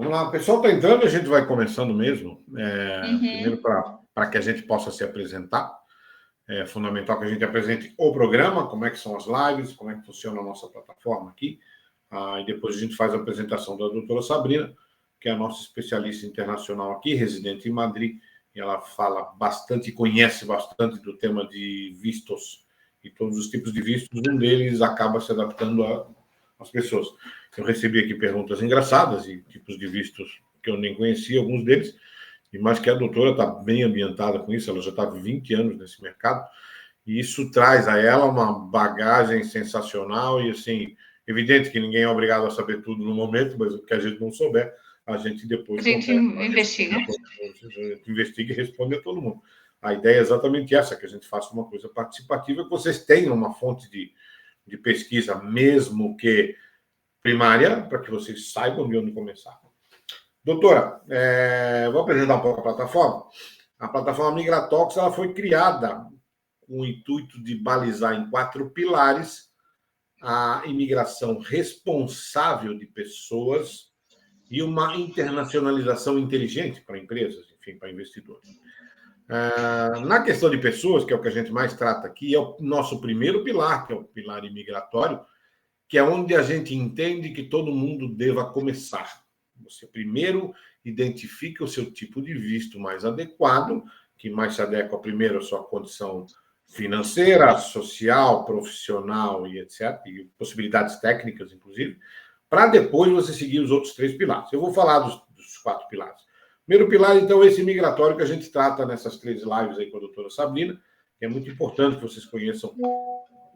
Vamos lá, o pessoal está entrando, a gente vai começando mesmo. Primeiro, Uhum. para que a gente possa se apresentar, é fundamental que a gente apresente o programa, como é que são as lives, como é que funciona a nossa plataforma aqui. E depois a gente faz a apresentação da doutora Sabrina, que é a nossa especialista internacional aqui, residente em Madrid, e ela fala bastante, conhece bastante do tema de vistos e todos os tipos de vistos. Um deles acaba se adaptando às pessoas. Eu recebi aqui perguntas engraçadas e tipos de vistos que eu nem conhecia, alguns deles, e mais que a doutora está bem ambientada com isso, ela já está há 20 anos nesse mercado, e isso traz a ela uma bagagem sensacional e, assim, evidente que ninguém é obrigado a saber tudo no momento, mas o que a gente não souber, a gente depois A gente investiga. a gente investiga e responde a todo mundo. A ideia é exatamente essa, que a gente faça uma coisa participativa, que vocês tenham uma fonte de pesquisa, mesmo que primária, para que vocês saibam de onde começar. Doutora, vou apresentar um pouco a plataforma. A plataforma Migratox ela foi criada com o intuito de balizar em 4 pilares a imigração responsável de pessoas e uma internacionalização inteligente para empresas, enfim, para investidores. Na questão de pessoas, que é o que a gente mais trata aqui, é o nosso primeiro pilar, que é o pilar imigratório, que é onde a gente entende que todo mundo deva começar. Você primeiro identifica o seu tipo de visto mais adequado, que mais se adequa primeiro à sua condição financeira, social, profissional e etc., e possibilidades técnicas, inclusive, para depois você seguir os outros 3 pilares. Eu vou falar dos 4 pilares. Primeiro pilar, então, é esse migratório que a gente trata nessas 3 lives aí com a doutora Sabrina, que é muito importante que vocês conheçam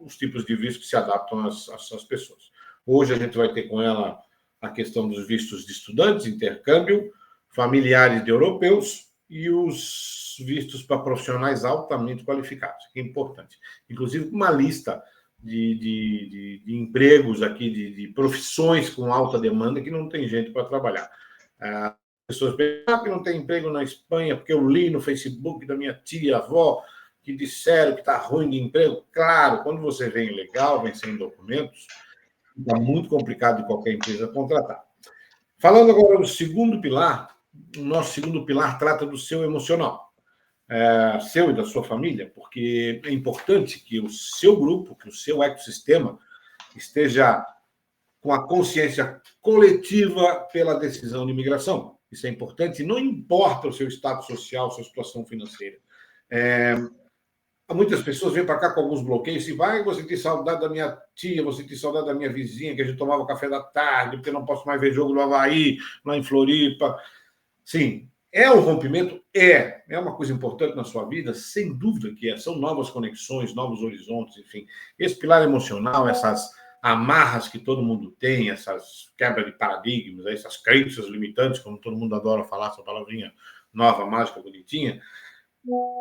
os tipos de vistos que se adaptam às pessoas. Hoje a gente vai ter com ela a questão dos vistos de estudantes, intercâmbio, familiares de europeus e os vistos para profissionais altamente qualificados, que é importante. Inclusive, uma lista de empregos aqui, de profissões com alta demanda que não tem gente para trabalhar. As pessoas pensam que não tem emprego na Espanha, porque eu li no Facebook da minha tia, avó, que disseram que está ruim de emprego. Claro, quando você vem ilegal, vem sem documentos, está muito complicado de qualquer empresa contratar. Falando agora do segundo pilar, o nosso segundo pilar trata do seu emocional, seu e da sua família, porque é importante que o seu grupo, que o seu ecossistema esteja com a consciência coletiva pela decisão de imigração. Isso é importante, não importa o seu status social, sua situação financeira. Muitas pessoas vêm para cá com alguns bloqueios e vai, vou sentir saudade da minha tia, vou sentir saudade da minha vizinha, que a gente tomava café da tarde, porque não posso mais ver jogo do Avaí, lá em Floripa. Sim, é um rompimento? É uma coisa importante na sua vida? Sem dúvida que é. São novas conexões, novos horizontes, enfim. Esse pilar emocional, essas amarras que todo mundo tem, essas quebras de paradigmas, essas crenças limitantes, como todo mundo adora falar, essa palavrinha nova, mágica, bonitinha,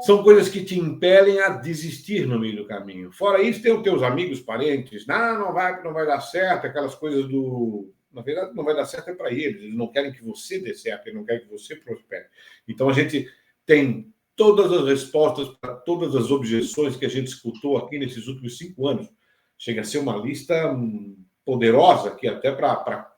são coisas que te impelem a desistir no meio do caminho. Fora isso, tem os teus amigos, parentes, não vai dar certo, aquelas coisas do... Na verdade, não vai dar certo é para eles não querem que você dê certo, eles não querem que você prospere. Então, a gente tem todas as respostas para todas as objeções que a gente escutou aqui nesses últimos 5 anos. Chega a ser uma lista poderosa aqui, até para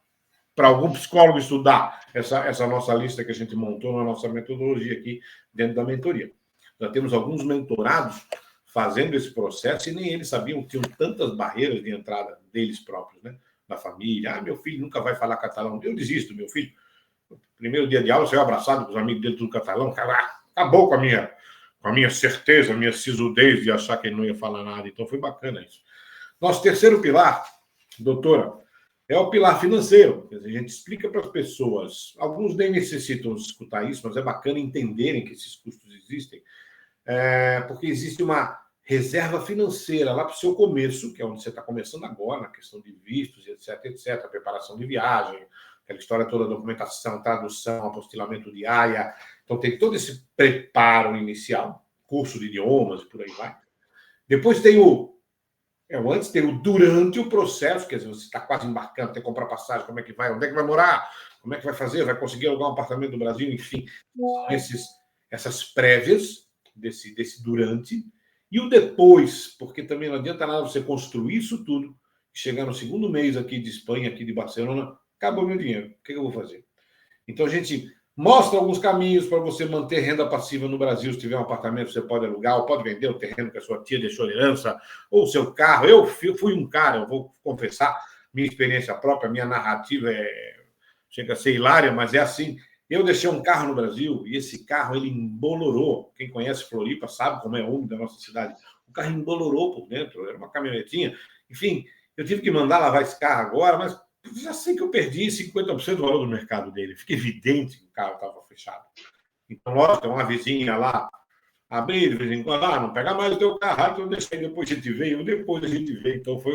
algum psicólogo estudar essa nossa lista que a gente montou na nossa metodologia aqui dentro da mentoria. Já temos alguns mentorados fazendo esse processo e nem eles sabiam que tinham tantas barreiras de entrada deles próprios, né? Da família. Meu filho nunca vai falar catalão. Eu desisto, meu filho. No primeiro dia de aula, saiu abraçado com os amigos dele do catalão. Acabou com a minha certeza, a minha sisudez de achar que ele não ia falar nada. Então, foi bacana isso. Nosso terceiro pilar, doutora, é o pilar financeiro. Quer dizer, a gente explica para as pessoas. Alguns nem necessitam escutar isso, mas é bacana entenderem que esses custos existem. Porque existe uma reserva financeira lá para o seu começo, que é onde você está começando agora, na questão de vistos, etc., preparação de viagem, aquela história toda, documentação, tradução, apostilamento de AIA. Então, tem todo esse preparo inicial, curso de idiomas e por aí vai. Depois tem antes tem o durante o processo, quer dizer, você está quase embarcando, tem que comprar passagem, como é que vai, onde é que vai morar, como é que vai fazer, vai conseguir alugar um apartamento no Brasil, enfim, essas prévias desse durante, e o depois, porque também não adianta nada você construir isso tudo, chegar no segundo mês aqui de Espanha, aqui de Barcelona, acabou meu dinheiro, o que eu vou fazer? Então, a gente mostra alguns caminhos para você manter renda passiva no Brasil. Se tiver um apartamento, você pode alugar, ou pode vender o terreno que a sua tia deixou de herança, ou o seu carro. Eu fui um cara, eu vou confessar, minha experiência própria, minha narrativa chega a ser hilária, mas é assim. Eu deixei um carro no Brasil e esse carro ele embolorou. Quem conhece Floripa sabe como é úmido a nossa cidade. O carro embolorou por dentro, era uma caminhonetinha. Enfim, eu tive que mandar lavar esse carro agora, mas já sei que eu perdi 50% do valor do mercado dele. Fica evidente que o carro estava fechado. Então, lógico, tem uma vizinha lá, abrir de vez em quando, não pega mais o teu carro, então deixa aí, depois a gente veio, depois a gente veio. Então, foi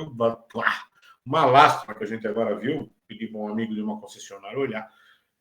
uma lástima que a gente agora viu. Pedi para um amigo de uma concessionária olhar.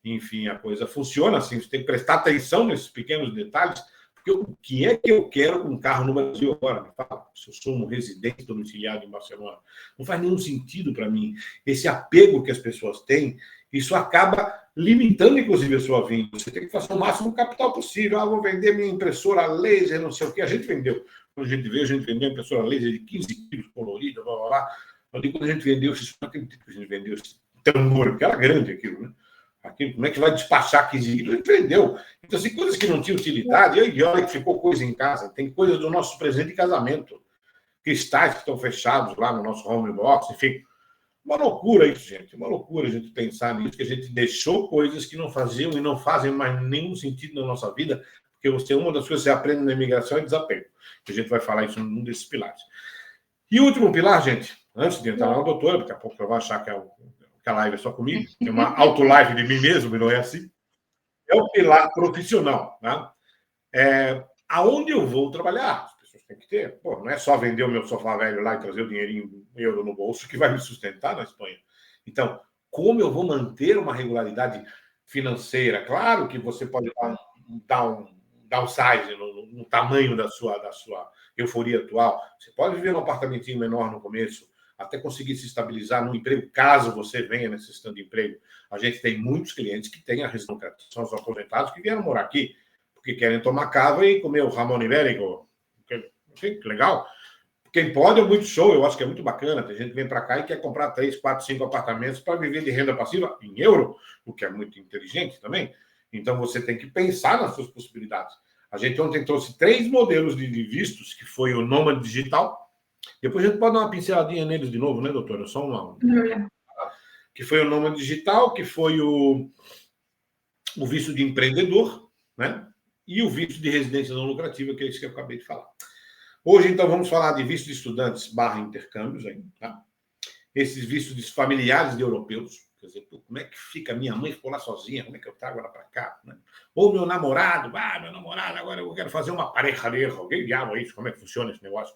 Enfim, a coisa funciona assim. Você tem que prestar atenção nesses pequenos detalhes, porque o que é que eu quero com um carro no Brasil agora? Me fala, se eu sou um residente domiciliado em Barcelona, não faz nenhum sentido para mim. Esse apego que as pessoas têm, isso acaba limitando, inclusive, a sua vinda. Você tem que fazer o máximo capital possível. Vou vender minha impressora laser, não sei o que. A gente vendeu. Quando a gente veio, a gente vendeu a impressora laser de 15 quilos, colorida, blá, blá, blá. Quando a gente vendeu, vocês não acreditam que a gente vendeu esse tambor, porque era grande aquilo, né? Aquilo, como é que vai despachar 15 quilos? A gente vendeu. Então, assim, coisas que não tinham utilidade, e olha que ficou coisa em casa. Tem coisas do nosso presente de casamento. Cristais que estão fechados lá no nosso home box, enfim. Uma loucura isso, gente. Uma loucura a gente pensar nisso, que a gente deixou coisas que não faziam e não fazem mais nenhum sentido na nossa vida, porque uma das coisas que você aprende na imigração é desapego. A gente vai falar isso num desses pilares. E o último pilar, gente, antes de entrar na doutora, daqui a pouco eu vou achar que a live é só comigo, é uma auto-live de mim mesmo, e não é assim, é o pilar profissional. Né? Aonde eu vou trabalhar? As pessoas têm que ter. Pô, não é só vender o meu sofá velho lá e trazer o dinheirinho euro no bolso que vai me sustentar na Espanha. Então, como eu vou manter uma regularidade financeira? Claro que você pode dar um downsize no tamanho da sua euforia atual. Você pode viver num apartamentinho menor no começo, até conseguir se estabilizar no emprego, caso você venha necessitando de emprego. A gente tem muitos clientes que têm a residência, são os aposentados que vieram morar aqui, porque querem tomar cava e comer o jamón ibérico. Que legal. Quem pode é muito show, eu acho que é muito bacana. Tem gente que vem para cá e quer comprar 3, 4, 5 apartamentos para viver de renda passiva em euro, o que é muito inteligente também. Então, você tem que pensar nas suas possibilidades. A gente ontem trouxe 3 modelos de vistos, que foi o Nômade Digital. Depois a gente pode dar uma pinceladinha neles de novo, né, doutora? Só uma. Que foi o Nômade Digital, que foi o visto de empreendedor, né? E o visto de residência não lucrativa, que é isso que eu acabei de falar. Hoje, então, vamos falar de visto de estudantes / intercâmbios. Aí, tá? Esses vistos de familiares de europeus. Quer dizer, como é que fica? Minha mãe ficou lá sozinha, como é que eu trago ela para cá? Né? Ou meu namorado, meu namorado, agora eu quero fazer uma parejadeira. Alguém diabo isso? Como é que funciona esse negócio?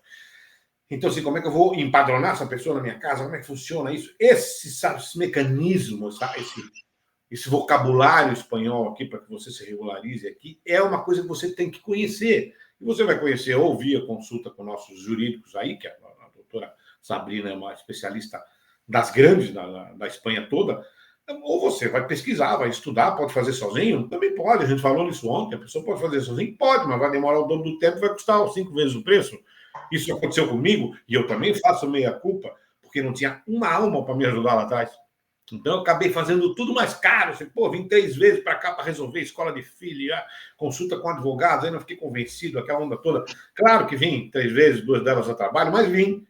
Então, assim, como é que eu vou empadronar essa pessoa na minha casa? Como é que funciona isso? Esse mecanismo, esse vocabulário espanhol aqui, para que você se regularize aqui, é uma coisa que você tem que conhecer. E você vai conhecer ou via consulta com nossos jurídicos aí, que a doutora Sabrina é uma especialista das grandes da Espanha toda, ou você vai pesquisar, vai estudar, pode fazer sozinho, também pode, a gente falou nisso ontem, a pessoa pode fazer sozinho, pode, mas vai demorar o dobro do tempo, vai custar 5 vezes o preço. Isso aconteceu comigo, e eu também faço meia-culpa, porque não tinha uma alma para me ajudar lá atrás. Então, eu acabei fazendo tudo mais caro. Vim 3 vezes para cá para resolver escola de filho, consulta com advogados, aí não fiquei convencido, aquela onda toda. Claro que vim 3 vezes, 2 delas a trabalho, mas vim.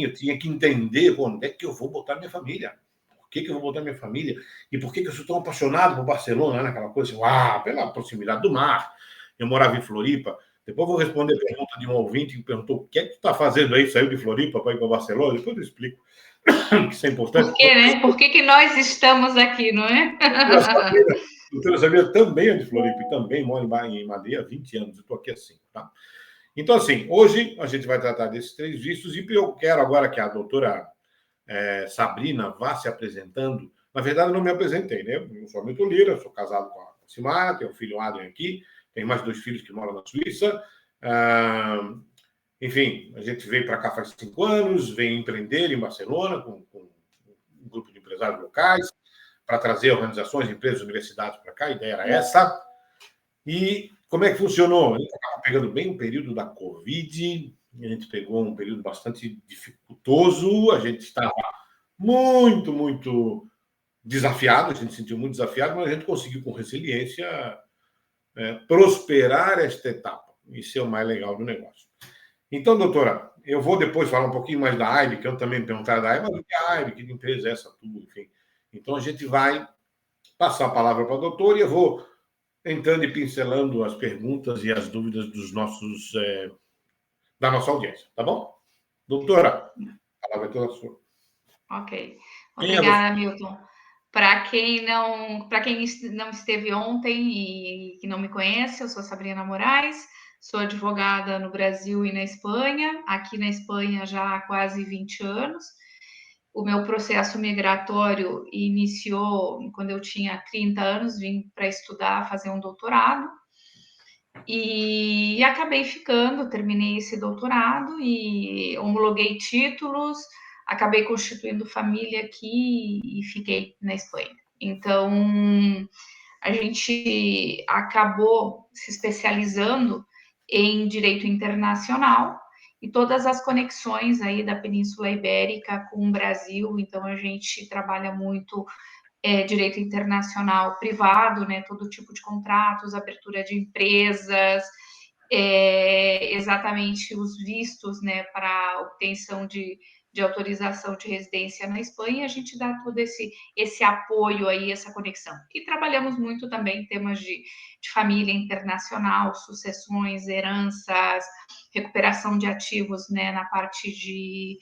Eu tinha que entender onde é que eu vou botar minha família. Por que eu vou botar minha família? E por que eu sou tão apaixonado por Barcelona, né? Aquela coisa assim, pela proximidade do mar. Eu morava em Floripa. Depois vou responder a pergunta de um ouvinte que perguntou o que é que tu está fazendo aí, saiu de Floripa para ir para Barcelona? Depois eu explico. Isso é importante. Por quê, né? Por que nós estamos aqui, não é? A doutora Sabrina também é de Floripa e também mora em Madeira há 20 anos. Eu estou aqui assim, tá? Então, assim, hoje a gente vai tratar desses 3 vistos e eu quero agora que a doutora Sabrina vá se apresentando. Na verdade, eu não me apresentei, né? Eu sou Milton Lira, sou casado com a Simara, tenho um filho Adrian aqui, tenho mais 2 filhos que moram na Suíça. Enfim, a gente veio para cá faz 5 anos, vem empreender em Barcelona com um grupo de empresários locais para trazer organizações, empresas, universidades para cá. A ideia era essa. E como é que funcionou? A gente estava pegando bem o período da Covid, a gente pegou um período bastante dificultoso, a gente estava muito desafiado, a gente se sentiu muito desafiado, mas a gente conseguiu, com resiliência, prosperar esta etapa. Isso é o mais legal do negócio. Então, doutora, eu vou depois falar um pouquinho mais da AIB, que eu também me perguntaram da AIB, mas o que é a AIB, que empresa é essa, tudo, enfim. Então, a gente vai passar a palavra para a doutora e eu vou entrando e pincelando as perguntas e as dúvidas dos nossos, da nossa audiência, tá bom? Doutora, a palavra é toda sua. Ok. Quem é você? Obrigada, Milton. Para quem não esteve ontem e que não me conhece, eu sou Sabrina Moraes, sou advogada no Brasil e na Espanha, aqui na Espanha já há quase 20 anos. O meu processo migratório iniciou quando eu tinha 30 anos, vim para estudar, fazer um doutorado, e acabei ficando, terminei esse doutorado e homologuei títulos, acabei constituindo família aqui e fiquei na Espanha. Então, a gente acabou se especializando em direito internacional e todas as conexões aí da Península Ibérica com o Brasil. Então, a gente trabalha muito direito internacional privado, né, todo tipo de contratos, abertura de empresas, exatamente os vistos, né, para obtenção de autorização de residência na Espanha, a gente dá todo esse apoio aí, essa conexão. E trabalhamos muito também em temas de família internacional, sucessões, heranças, recuperação de ativos, né, na parte de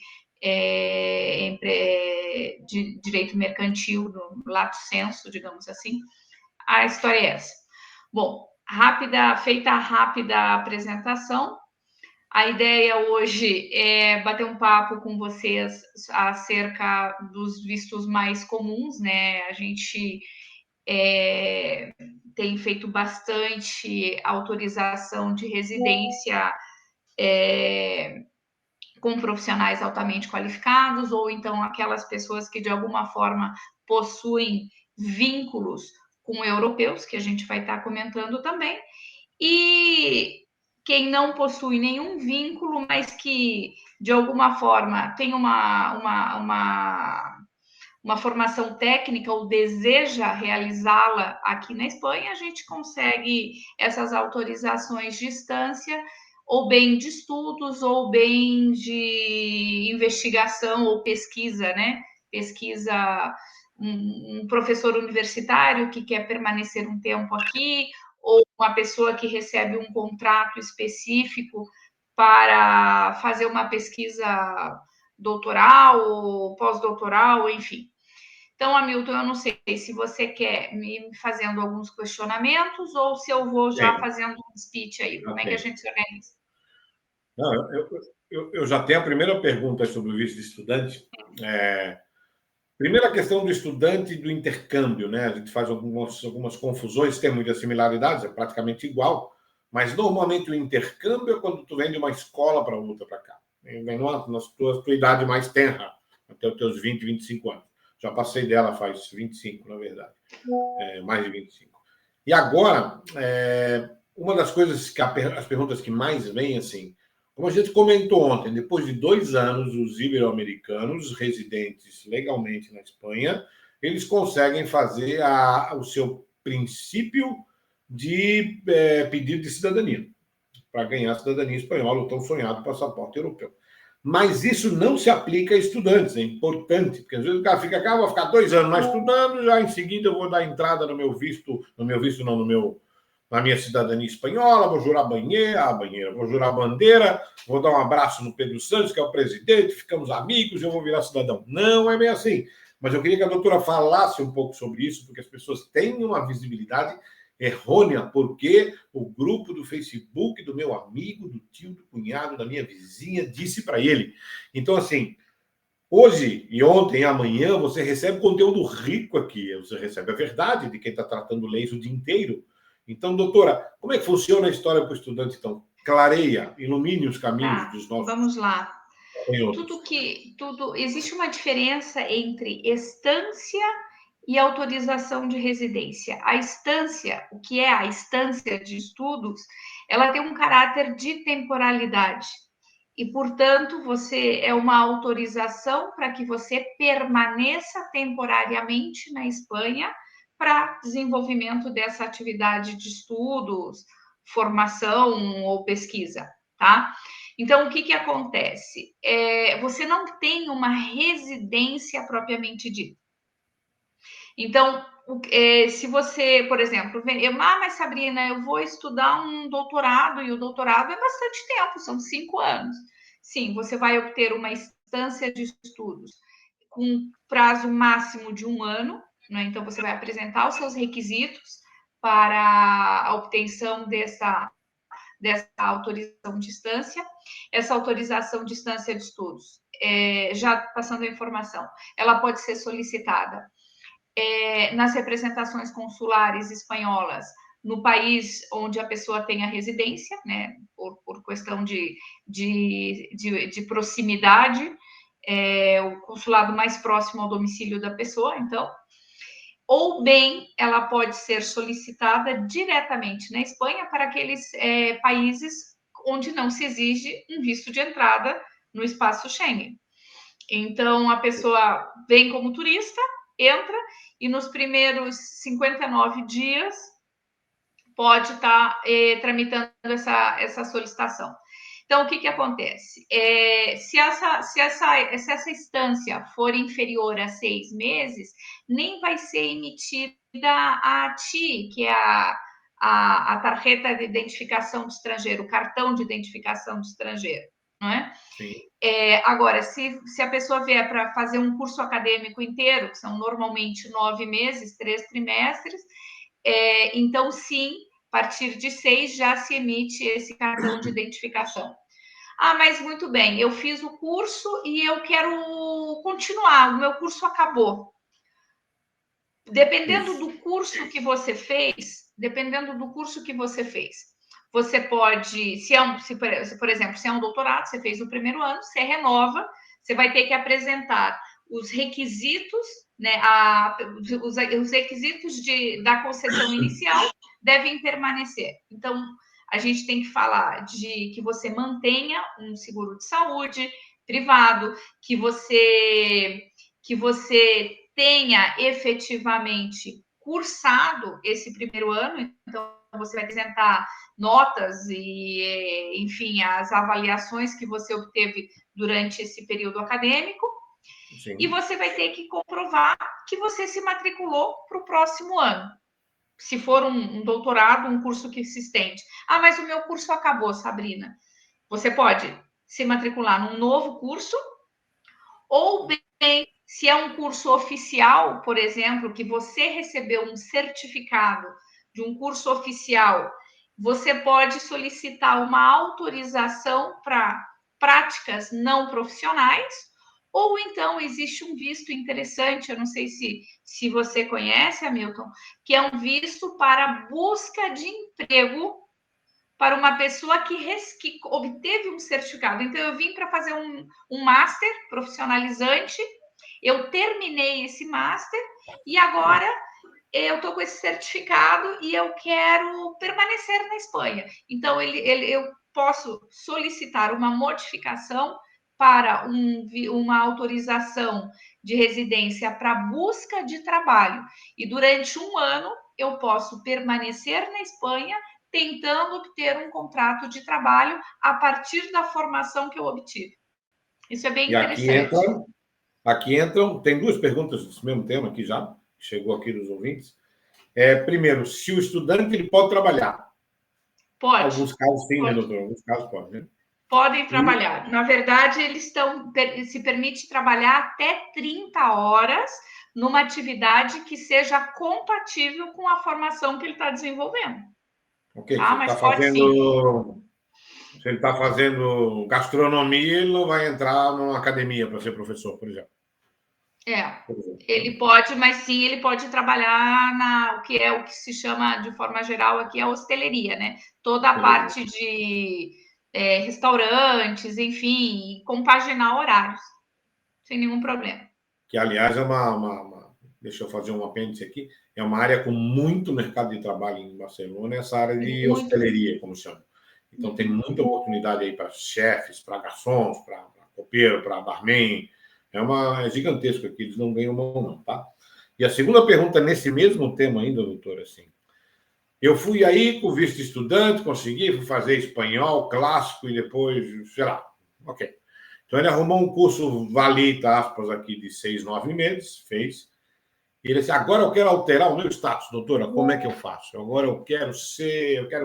direito mercantil, no lato sensu, digamos assim. A história é essa. Bom, feita a rápida apresentação, a ideia hoje é bater um papo com vocês acerca dos vistos mais comuns, né? A gente tem feito bastante autorização de residência com profissionais altamente qualificados, ou então aquelas pessoas que de alguma forma possuem vínculos com europeus, que a gente vai estar comentando também, e quem não possui nenhum vínculo, mas que de alguma forma tem uma formação técnica ou deseja realizá-la aqui na Espanha, a gente consegue essas autorizações de instância, ou bem de estudos, ou bem de investigação ou pesquisa, né? Pesquisa, um professor universitário que quer permanecer um tempo aqui, ou uma pessoa que recebe um contrato específico para fazer uma pesquisa doutoral ou pós-doutoral, enfim. Então, Hamilton, eu não sei se você quer me fazendo alguns questionamentos ou se eu vou já fazendo um speech aí. Como é que a gente se organiza? Não, eu já tenho a primeira pergunta sobre o visto de estudante. Primeira questão do estudante e do intercâmbio, né? A gente faz algumas confusões, tem muitas similaridades, é praticamente igual, mas normalmente o intercâmbio é quando tu vem de uma escola para outra para cá. Vem na tua idade mais tenra, até os teus 20, 25 anos. Já passei dela faz 25, na verdade. Mais de 25. E agora, uma das coisas que as perguntas que mais vêm, assim, como a gente comentou ontem, depois de 2 anos, os ibero-americanos residentes legalmente na Espanha, eles conseguem fazer o seu princípio de pedido de cidadania, para ganhar a cidadania espanhola, o tão sonhado passaporte europeu. Mas isso não se aplica a estudantes, é importante, porque às vezes o cara fica cá, vou ficar 2 anos lá estudando, já em seguida eu vou dar entrada na minha cidadania espanhola, vou jurar vou jurar bandeira, vou dar um abraço no Pedro Santos, que é o presidente, ficamos amigos, eu vou virar cidadão. Não é bem assim. Mas eu queria que a doutora falasse um pouco sobre isso, porque as pessoas têm uma visibilidade errônea, porque o grupo do Facebook do meu amigo, do tio, do cunhado, da minha vizinha, disse para ele. Então, assim, hoje e ontem e amanhã você recebe conteúdo rico aqui, você recebe a verdade de quem está tratando leis o dia inteiro. Então, doutora, como é que funciona a história para o estudante? Então, clareia, ilumine os caminhos dos nossos. Vamos lá. Existe uma diferença entre estância e autorização de residência. A estância, o que é a estância de estudos, ela tem um caráter de temporalidade. e, portanto, você é uma autorização para que você permaneça temporariamente na Espanha para desenvolvimento dessa atividade de estudos, formação ou pesquisa, tá? Então, o que acontece? Você não tem uma residência propriamente dita. Então, se você, por exemplo, mas Sabrina, eu vou estudar um doutorado, e o doutorado é bastante tempo, são 5 anos. Sim, você vai obter uma instância de estudos com prazo máximo de 1 ano, né? Então, você vai apresentar os seus requisitos para a obtenção dessa autorização de distância. Essa autorização de distância de estudos, já passando a informação, ela pode ser solicitada nas representações consulares espanholas no país onde a pessoa tem a residência, né, por questão de proximidade, o consulado mais próximo ao domicílio da pessoa, então, ou bem ela pode ser solicitada diretamente na Espanha para aqueles países onde não se exige um visto de entrada no espaço Schengen. Então, a pessoa vem como turista, entra, e nos primeiros 59 dias pode estar tramitando essa solicitação. Então, o que acontece? Se essa instância for inferior a 6 meses, nem vai ser emitida a TI, que é a tarjeta de identificação de estrangeiro, o cartão de identificação de estrangeiro, não é? Sim. Agora, se a pessoa vier para fazer um curso acadêmico inteiro, que são normalmente 9 meses, 3 trimestres, então, sim, a partir de 6 já se emite esse cartão de identificação. Ah, mas muito bem, eu fiz o curso e eu quero continuar, o meu curso acabou. Dependendo do curso que você fez, você pode, por exemplo, se é um doutorado, você fez o primeiro ano, você renova, você vai ter que apresentar os requisitos, né, os requisitos da concessão inicial devem permanecer. Então, a gente tem que falar de que você mantenha um seguro de saúde privado, que você tenha efetivamente cursado esse primeiro ano, então você vai apresentar notas e, enfim, as avaliações que você obteve durante esse período acadêmico. Sim. E você vai ter que comprovar que você se matriculou para o próximo ano. Se for um doutorado, um curso que se estende. Ah, mas o meu curso acabou, Sabrina. Você pode se matricular num novo curso, ou bem, se é um curso oficial, por exemplo, que você recebeu um certificado de um curso oficial, você pode solicitar uma autorização para práticas não profissionais, ou então existe um visto interessante, eu não sei se você conhece, Hamilton, que é um visto para busca de emprego para uma pessoa que obteve um certificado. Então, eu vim para fazer um master profissionalizante, eu terminei esse master e agora eu estou com esse certificado e eu quero permanecer na Espanha. Então, eu posso solicitar uma modificação para uma autorização de residência para busca de trabalho. E durante 1 ano, eu posso permanecer na Espanha tentando obter um contrato de trabalho a partir da formação que eu obtive. Isso é bem interessante. Aqui entram, tem 2 perguntas desse mesmo tema aqui já, chegou aqui dos ouvintes. Primeiro, se o estudante ele pode trabalhar. Pode. Alguns casos sim, né, doutor? Alguns casos podem, né? Podem trabalhar. Na verdade, se permite trabalhar até 30 horas numa atividade que seja compatível com a formação que ele está desenvolvendo. Ok, mas pode sim. Se ele está fazendo gastronomia, ele não vai entrar numa academia para ser professor, por exemplo. Ele pode, mas sim, ele pode trabalhar o que se chama, de forma geral, aqui a hosteleria, né? Toda a parte de restaurantes, enfim, e compaginar horários, sem nenhum problema. Que, aliás, deixa eu fazer um apêndice aqui, é uma área com muito mercado de trabalho em Barcelona, essa área de hosteleria, como chama. Então, tem muita oportunidade aí para chefes, para garçons, para copeiro, para barman. É gigantesco aqui, eles não ganham mão, não, tá? E a segunda pergunta nesse mesmo tema ainda, doutor, assim, eu fui aí com visto de estudante, consegui, fui fazer espanhol clássico e depois, sei lá, ok. Então, ele arrumou um curso valita, aspas, aqui de 6, 9 meses, fez. E ele disse, agora eu quero alterar o meu status, doutora, como é que eu faço? Agora eu quero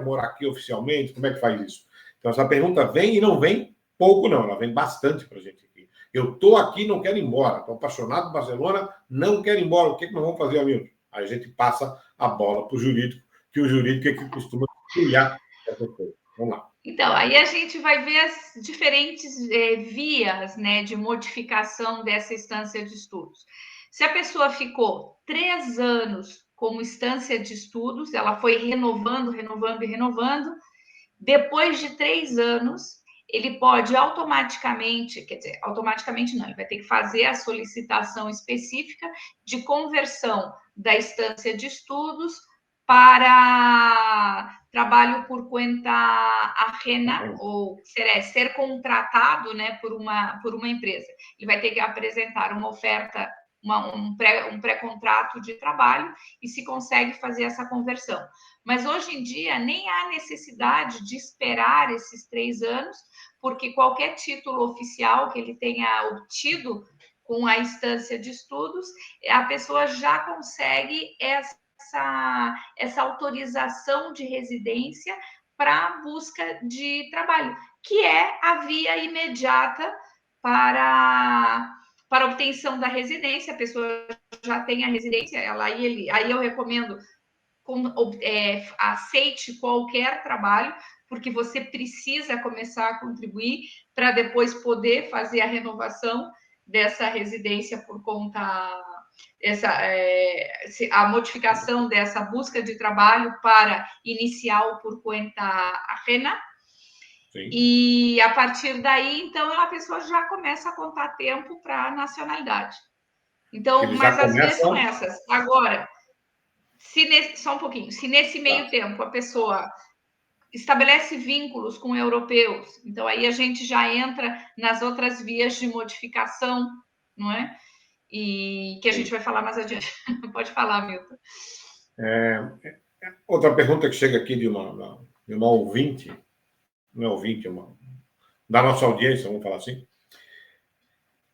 morar aqui oficialmente, como é que faz isso? Então, essa pergunta vem e não vem pouco, não, ela vem bastante para a gente aqui. Eu estou aqui, não quero ir embora, estou apaixonado por Barcelona, não quero ir embora, o que nós vamos fazer, amigo? Aí a gente passa a bola para o jurídico, que o jurídico é que costuma criar essa coisa. Vamos lá. Então, aí a gente vai ver as diferentes vias, né, de modificação dessa instância de estudos. Se a pessoa ficou 3 anos como instância de estudos, ela foi renovando, renovando e renovando, depois de 3 anos, ele pode automaticamente, quer dizer, automaticamente não, ele vai ter que fazer a solicitação específica de conversão da instância de estudos para trabalho por conta ajena, ou ser contratado, né, por uma empresa. Ele vai ter que apresentar uma oferta, um pré-contrato de trabalho e se consegue fazer essa conversão. Mas hoje em dia nem há necessidade de esperar esses 3 anos, porque qualquer título oficial que ele tenha obtido com a instância de estudos, a pessoa já consegue essa autorização de residência para busca de trabalho, que é a via imediata para obtenção da residência. A pessoa já tem a residência, aí eu recomendo aceite qualquer trabalho, porque você precisa começar a contribuir para depois poder fazer a renovação dessa residência por conta a modificação dessa busca de trabalho para inicial por conta ajena. Sim. E a partir daí, então, a pessoa já começa a contar tempo para a nacionalidade. Então, mas as vias são essas. Agora, só um pouquinho, se nesse meio tempo a pessoa estabelece vínculos com europeus, então aí a gente já entra nas outras vias de modificação, não é? E que a gente vai falar mais adiante. Pode falar, Milton. Outra pergunta que chega aqui de uma ouvinte, não é ouvinte, da nossa audiência, vamos falar assim.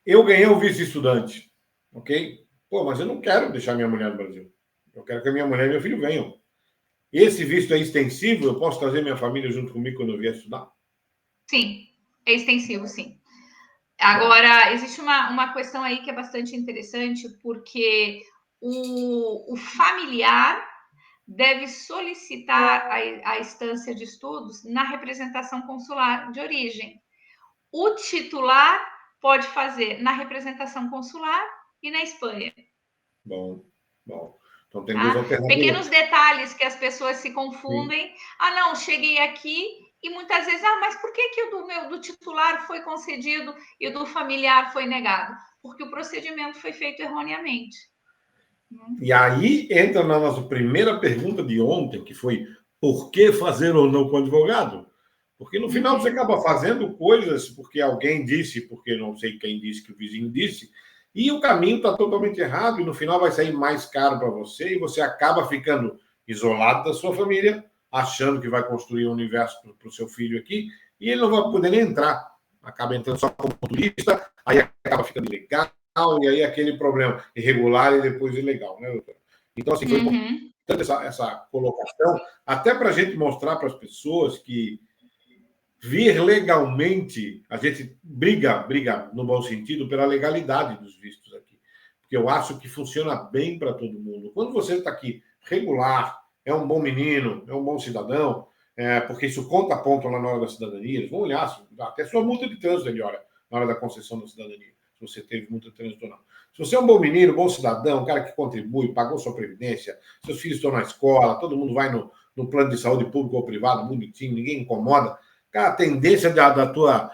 Eu ganhei o vice estudante, ok? Pô, mas eu não quero deixar minha mulher no Brasil. Eu quero que a minha mulher e meu filho venham. Esse visto é extensivo? Eu posso trazer minha família junto comigo quando eu vier estudar? Sim, é extensivo, sim. Agora, existe uma questão aí que é bastante interessante, porque o familiar deve solicitar a instância de estudos na representação consular de origem. O titular pode fazer na representação consular e na Espanha. Bom. Então tem duas alternativas. Pequenos detalhes que as pessoas se confundem. Sim. Não, cheguei aqui e muitas vezes, mas por que o do titular foi concedido e o do familiar foi negado? Porque o procedimento foi feito erroneamente. E aí entra na nossa primeira pergunta de ontem, que foi por que fazer ou não com advogado? Porque no final você acaba fazendo coisas porque alguém disse, porque não sei quem disse, que o vizinho disse, e o caminho está totalmente errado, e no final vai sair mais caro para você, e você acaba ficando isolado da sua família, achando que vai construir um universo para o seu filho aqui, e ele não vai poder nem entrar. Acaba entrando só como turista, aí acaba ficando ilegal, e aí aquele problema irregular e depois ilegal, né, doutora? Então, assim, foi importante essa colocação, até para a gente mostrar para as pessoas que vir legalmente, a gente briga no bom sentido pela legalidade dos vistos aqui, porque eu acho que funciona bem para todo mundo. Quando você está aqui regular, é um bom menino, é um bom cidadão, porque isso conta ponto lá na hora da cidadania, eles vão olhar, até sua multa de trânsito ele olha na hora da concessão da cidadania, se você teve multa de trânsito ou não. Se você é um bom menino, bom cidadão, um cara que contribui, pagou sua previdência, seus filhos estão na escola, todo mundo vai no plano de saúde público ou privado, bonitinho, ninguém incomoda, a tendência da tua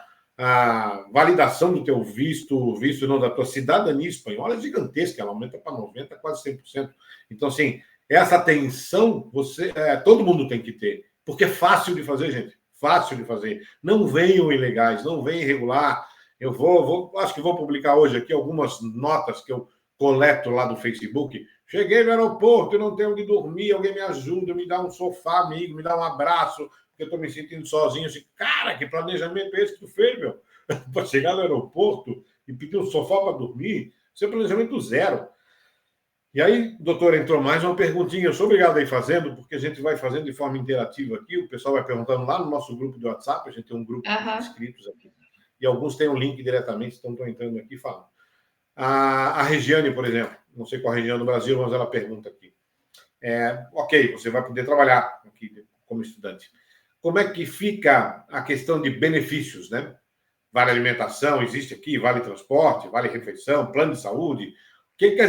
validação do teu visto não, da tua cidadania espanhola é gigantesca, ela aumenta para 90%, quase 100%. Então, assim, essa atenção todo mundo tem que ter, porque é fácil de fazer, gente. fácil de fazer. Não venham ilegais, não venham irregular. Eu acho que vou publicar hoje aqui algumas notas que eu coleto lá do Facebook. Cheguei no aeroporto, eu não tenho onde dormir, alguém me ajuda, me dá um sofá, amigo, me dá um abraço, porque eu estou me sentindo sozinho. Assim, cara, que planejamento é esse que tu fez, meu? Para chegar no aeroporto e pedir um sofá para dormir, isso é planejamento zero. E aí, doutor, entrou mais uma perguntinha. Eu sou obrigado a ir fazendo, porque a gente vai fazendo de forma interativa aqui. O pessoal vai perguntando lá no nosso grupo do WhatsApp. A gente tem um grupo de inscritos aqui. E alguns têm um link diretamente, então estão entrando aqui e falando. A Regiane, por exemplo, não sei qual região do Brasil, mas ela pergunta aqui. Ok, você vai poder trabalhar aqui como estudante. Como é que fica a questão de benefícios, né? Vale alimentação, existe aqui, vale transporte, vale refeição, plano de saúde. O que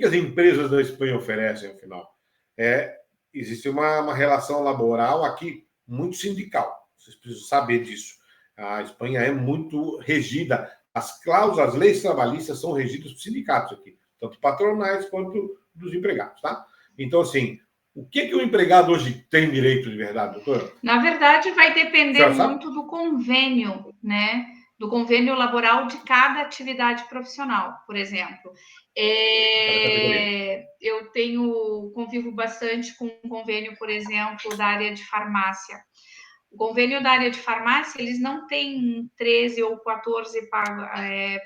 as empresas da Espanha oferecem, afinal? Existe uma relação laboral aqui muito sindical. Vocês precisam saber disso. A Espanha é muito regida. As leis trabalhistas são regidas por sindicatos aqui, tanto patronais quanto dos empregados, tá? Então, assim, o que o empregado hoje tem direito de verdade, doutor? Na verdade, vai depender muito do convênio, né? Do convênio laboral de cada atividade profissional, por exemplo. Eu convivo bastante com um convênio, por exemplo, da área de farmácia. O convênio da área de farmácia, eles não têm 13 ou 14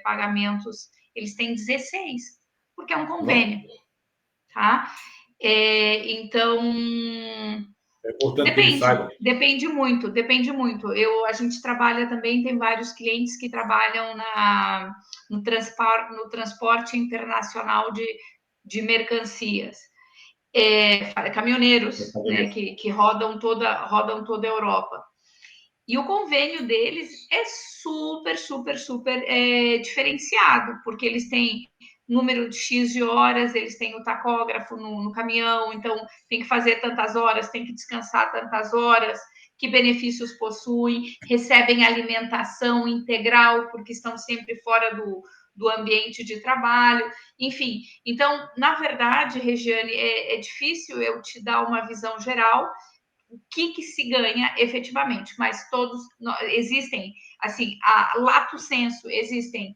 pagamentos, eles têm 16, porque é um convênio, tá? Então, depende muito. A gente trabalha também, tem vários clientes que trabalham no transporte internacional de mercancias. Caminhoneiros, né, que rodam toda a Europa. E o convênio deles é super, super, super diferenciado, porque eles têm número de X de horas, eles têm o tacógrafo no caminhão, então tem que fazer tantas horas, tem que descansar tantas horas, que benefícios possuem, recebem alimentação integral, porque estão sempre fora do ambiente de trabalho, enfim. Então, na verdade, Regiane, é difícil eu te dar uma visão geral, o que se ganha efetivamente, mas todos existem, assim, a lato sensu, existem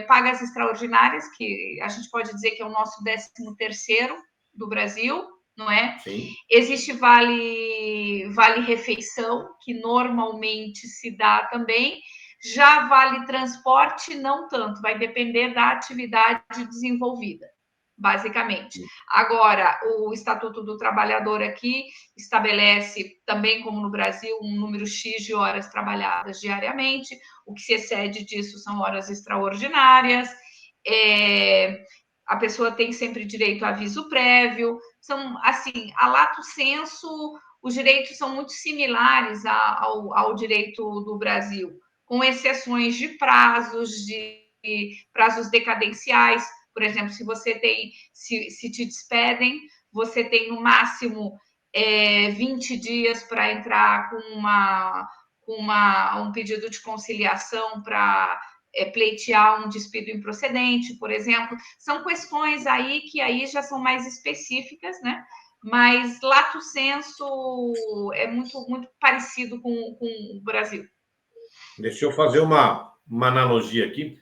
pagas extraordinárias, que a gente pode dizer que é o nosso 13º do Brasil, não é? Sim. Existe vale refeição, que normalmente se dá também. Já vale transporte, não tanto, vai depender da atividade desenvolvida, basicamente. Agora, o Estatuto do Trabalhador aqui estabelece, também como no Brasil, um número X de horas trabalhadas diariamente. O que se excede disso são horas extraordinárias. A pessoa tem sempre direito a aviso prévio. São, assim, a lato sensu, os direitos são muito similares ao direito do Brasil, com exceções de prazos decadenciais. Por exemplo, se te despedem, você tem no máximo 20 dias para entrar com um pedido de conciliação para pleitear um despido improcedente, por exemplo. São questões aí que aí já são mais específicas, né? Mas lato sensu é muito, muito parecido com o Brasil. Deixa eu fazer uma analogia aqui.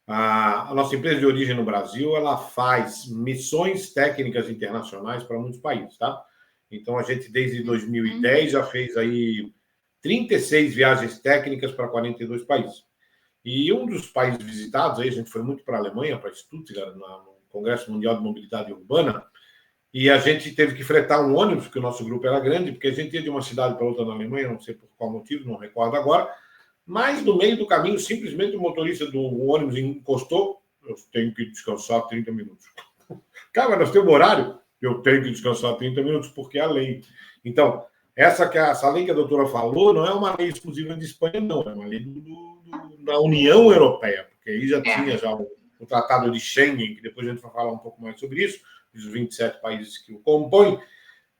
A nossa empresa de origem no Brasil, ela faz missões técnicas internacionais para muitos países, tá? Então, a gente, desde 2010, já fez aí 36 viagens técnicas para 42 países. E um dos países visitados, aí a gente foi muito para a Alemanha, para Stuttgart, no Congresso Mundial de Mobilidade Urbana, e a gente teve que fretar um ônibus, porque o nosso grupo era grande, porque a gente ia de uma cidade para outra na Alemanha, não sei por qual motivo, não recordo agora, mas no meio do caminho, simplesmente o motorista do ônibus encostou. Eu tenho que descansar 30 minutos. Cara, nós temos horário? Eu tenho que descansar 30 minutos, porque é a lei. Então, essa lei que a doutora falou não é uma lei exclusiva de Espanha, não. É uma lei da União Europeia, porque aí já tinha o Tratado de Schengen, que depois a gente vai falar um pouco mais sobre isso, dos 27 países que o compõem,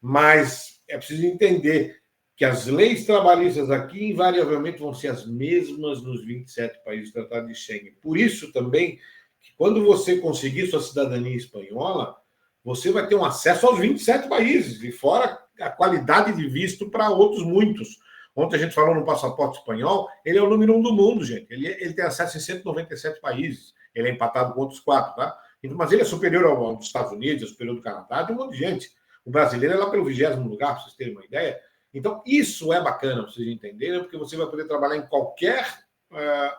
mas é preciso entender que as leis trabalhistas aqui invariavelmente vão ser as mesmas nos 27 países do Tratado de Schengen. Por isso também, que quando você conseguir sua cidadania espanhola, você vai ter um acesso aos 27 países, e fora a qualidade de visto para outros muitos, Ontem a gente falou no passaporte espanhol, ele é o número 1 do mundo, gente. Ele tem acesso em 197 países. Ele é empatado com outros 4, tá? Mas ele é superior ao dos Estados Unidos, é superior do Canadá, tem um monte de gente. O brasileiro é lá pelo 20º lugar, para vocês terem uma ideia. Então, isso é bacana para vocês entenderem, porque você vai poder trabalhar em qualquer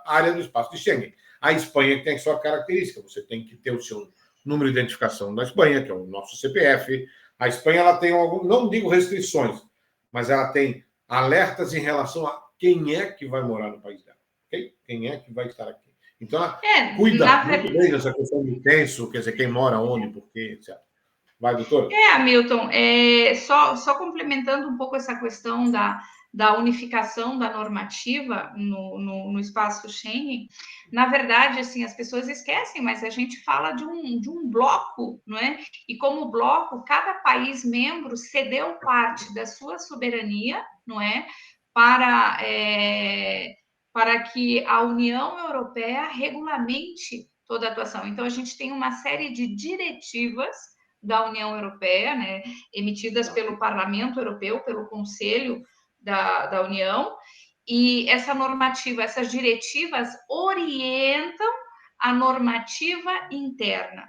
área do espaço de Schengen. A Espanha tem a sua característica, você tem que ter o seu número de identificação da Espanha, que é o nosso CPF. A Espanha ela tem não digo restrições, mas ela tem alertas em relação a quem é que vai morar no país dela, okay? Quem é que vai estar aqui. Então, ela cuida muito bem dessa questão do censo, quer dizer, quem mora onde, por quê, etc. Vai, doutora? Hamilton, só complementando um pouco essa questão da unificação da normativa no espaço Schengen, na verdade, assim, as pessoas esquecem, mas a gente fala de um bloco, não é? E como bloco, cada país membro cedeu parte da sua soberania, não é? Para que a União Europeia regulamente toda a atuação. Então, a gente tem uma série de diretivas da União Europeia, né, emitidas pelo Parlamento Europeu, pelo Conselho da União, e essa normativa, essas diretivas orientam a normativa interna.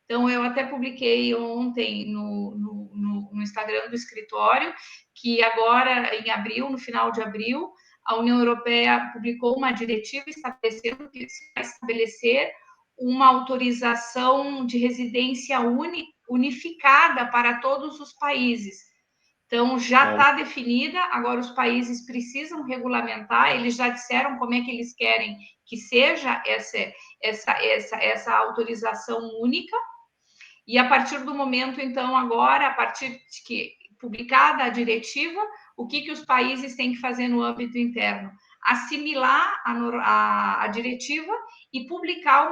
Então, eu até publiquei ontem no Instagram do escritório que agora, em abril, no final de abril, a União Europeia publicou uma diretiva estabelecendo que se vai estabelecer uma autorização de residência unificada para todos os países. Então, já está definida, agora os países precisam regulamentar, eles já disseram como é que eles querem que seja essa autorização única, e a partir do momento, então, agora, a partir de que publicada a diretiva, o que os países têm que fazer no âmbito interno? Assimilar a diretiva e publicar